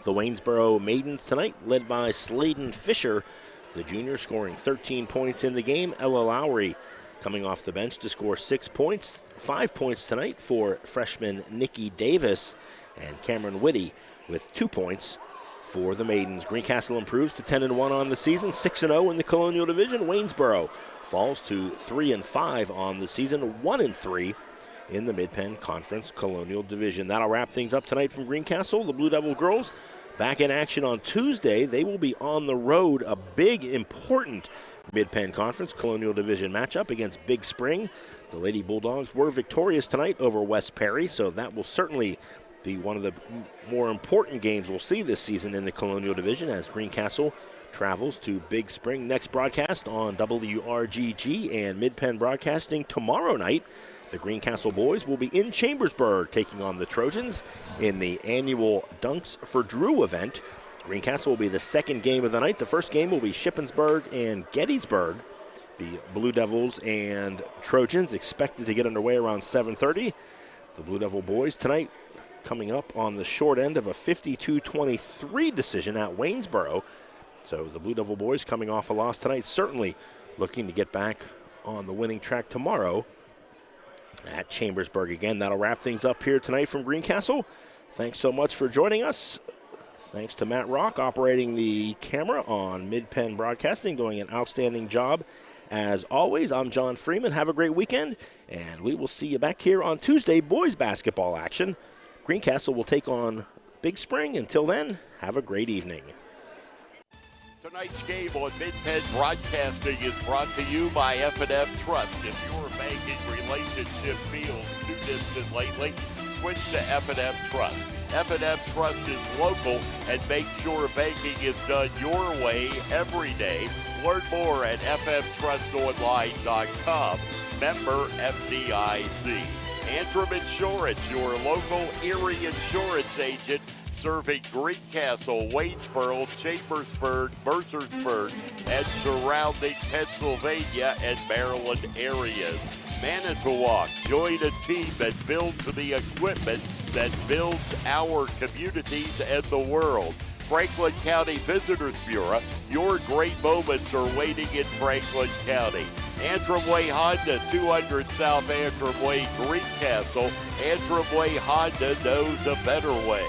The Waynesboro Maidens tonight led by Sladen Fisher, the junior, scoring 13 points in the game. Ella Lowry coming off the bench to score 6 points. 5 points tonight for freshman Nikki Davis, and Cameron Whitty with 2 points for the Maidens. Greencastle improves to 10-1 on the season, 6-0 in the Colonial Division. Waynesboro falls to 3-5 on the season, 1-3 in the Mid-Penn Conference Colonial Division. That'll wrap things up tonight from Greencastle. The Blue Devil girls back in action on Tuesday. They will be on the road, a big, important Mid-Penn Conference Colonial Division matchup against Big Spring. The Lady Bulldogs were victorious tonight over West Perry, so that will certainly be one of the more important games we'll see this season in the Colonial Division as Greencastle travels to Big Spring. Next broadcast on WRGG and Mid-Penn Broadcasting tomorrow night. The Greencastle boys will be in Chambersburg taking on the Trojans in the annual Dunks for Drew event. Greencastle will be the second game of the night. The first game will be Shippensburg and Gettysburg. The Blue Devils and Trojans expected to get underway around 7:30. The Blue Devil boys tonight coming up on the short end of a 52-23 decision at Waynesboro. So the Blue Devil boys coming off a loss tonight, certainly looking to get back on the winning track tomorrow at Chambersburg again. That'll wrap things up here tonight from Greencastle. Thanks so much for joining us. Thanks to Matt Rock operating the camera on Mid-Penn Broadcasting, doing an outstanding job. As always, I'm John Freeman. Have a great weekend, and we will see you back here on Tuesday, boys basketball action. Greencastle will take on Big Spring. Until then, have a great evening. Tonight's game on Mid-Penn Broadcasting is brought to you by F&F Trust. If your banking relationship feels too distant lately, switch to F&F Trust. F&F Trust is local and makes sure banking is done your way every day. Learn more at fftrustonline.com. Member FDIC. Antrim Insurance, your local Erie insurance agent, serving Greencastle, Waynesboro, Chambersburg, Mercersburg, and surrounding Pennsylvania and Maryland areas. Manitowoc, join a team that builds the equipment that builds our communities and the world. Franklin County Visitors Bureau, your great moments are waiting in Franklin County. Antrim Way Honda, 200 South Antrim Way, Greencastle. Antrim Way Honda knows a better way.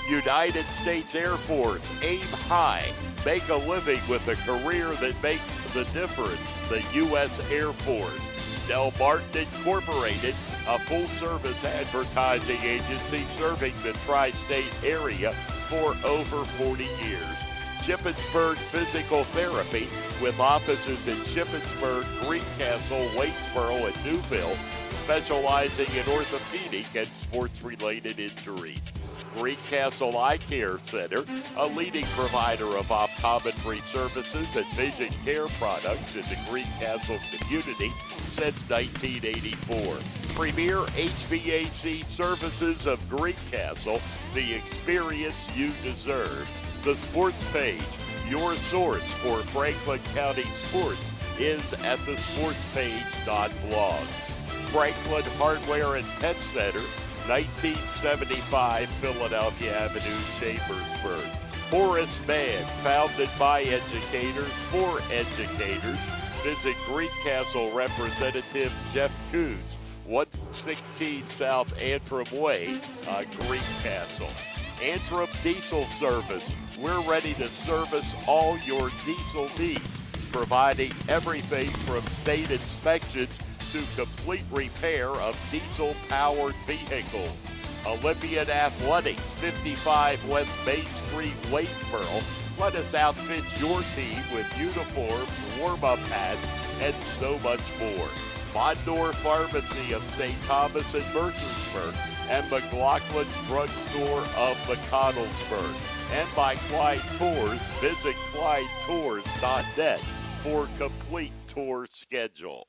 United States Air Force, aim high. Make a living with a career that makes the difference. The U.S. Air Force. Del Martin Incorporated, a full-service advertising agency serving the tri-state area for over 40 years. Shippensburg Physical Therapy, with offices in Shippensburg, Greencastle, Waynesboro, and Newville, specializing in orthopedic and sports-related injuries. Greencastle Eye Care Center, a leading provider of optometry services and vision care products in the Greencastle community since 1984. Premier HVAC Services of Greencastle, the experience you deserve. The Sports Page, your source for Franklin County sports, is at thesportspage.blog. Franklin Hardware and Pet Center, 1975 Philadelphia Avenue, Chambersburg. Horace Mann, founded by educators for educators. Visit Greencastle Representative Jeff Coons, 116 South Antrim Way, Greencastle. Antrim Diesel Service. We're ready to service all your diesel needs, providing everything from state inspections to complete repair of diesel-powered vehicles. Olympian Athletics, 55 West Main Street, Waynesboro. Let us outfit your team with uniforms, warm-up hats, and so much more. Mondor Pharmacy of St. Thomas and Mercersburg, and McLaughlin's Drugstore of McConnellsburg. And by Clyde Tours, visit ClydeTours.net for complete tour schedule.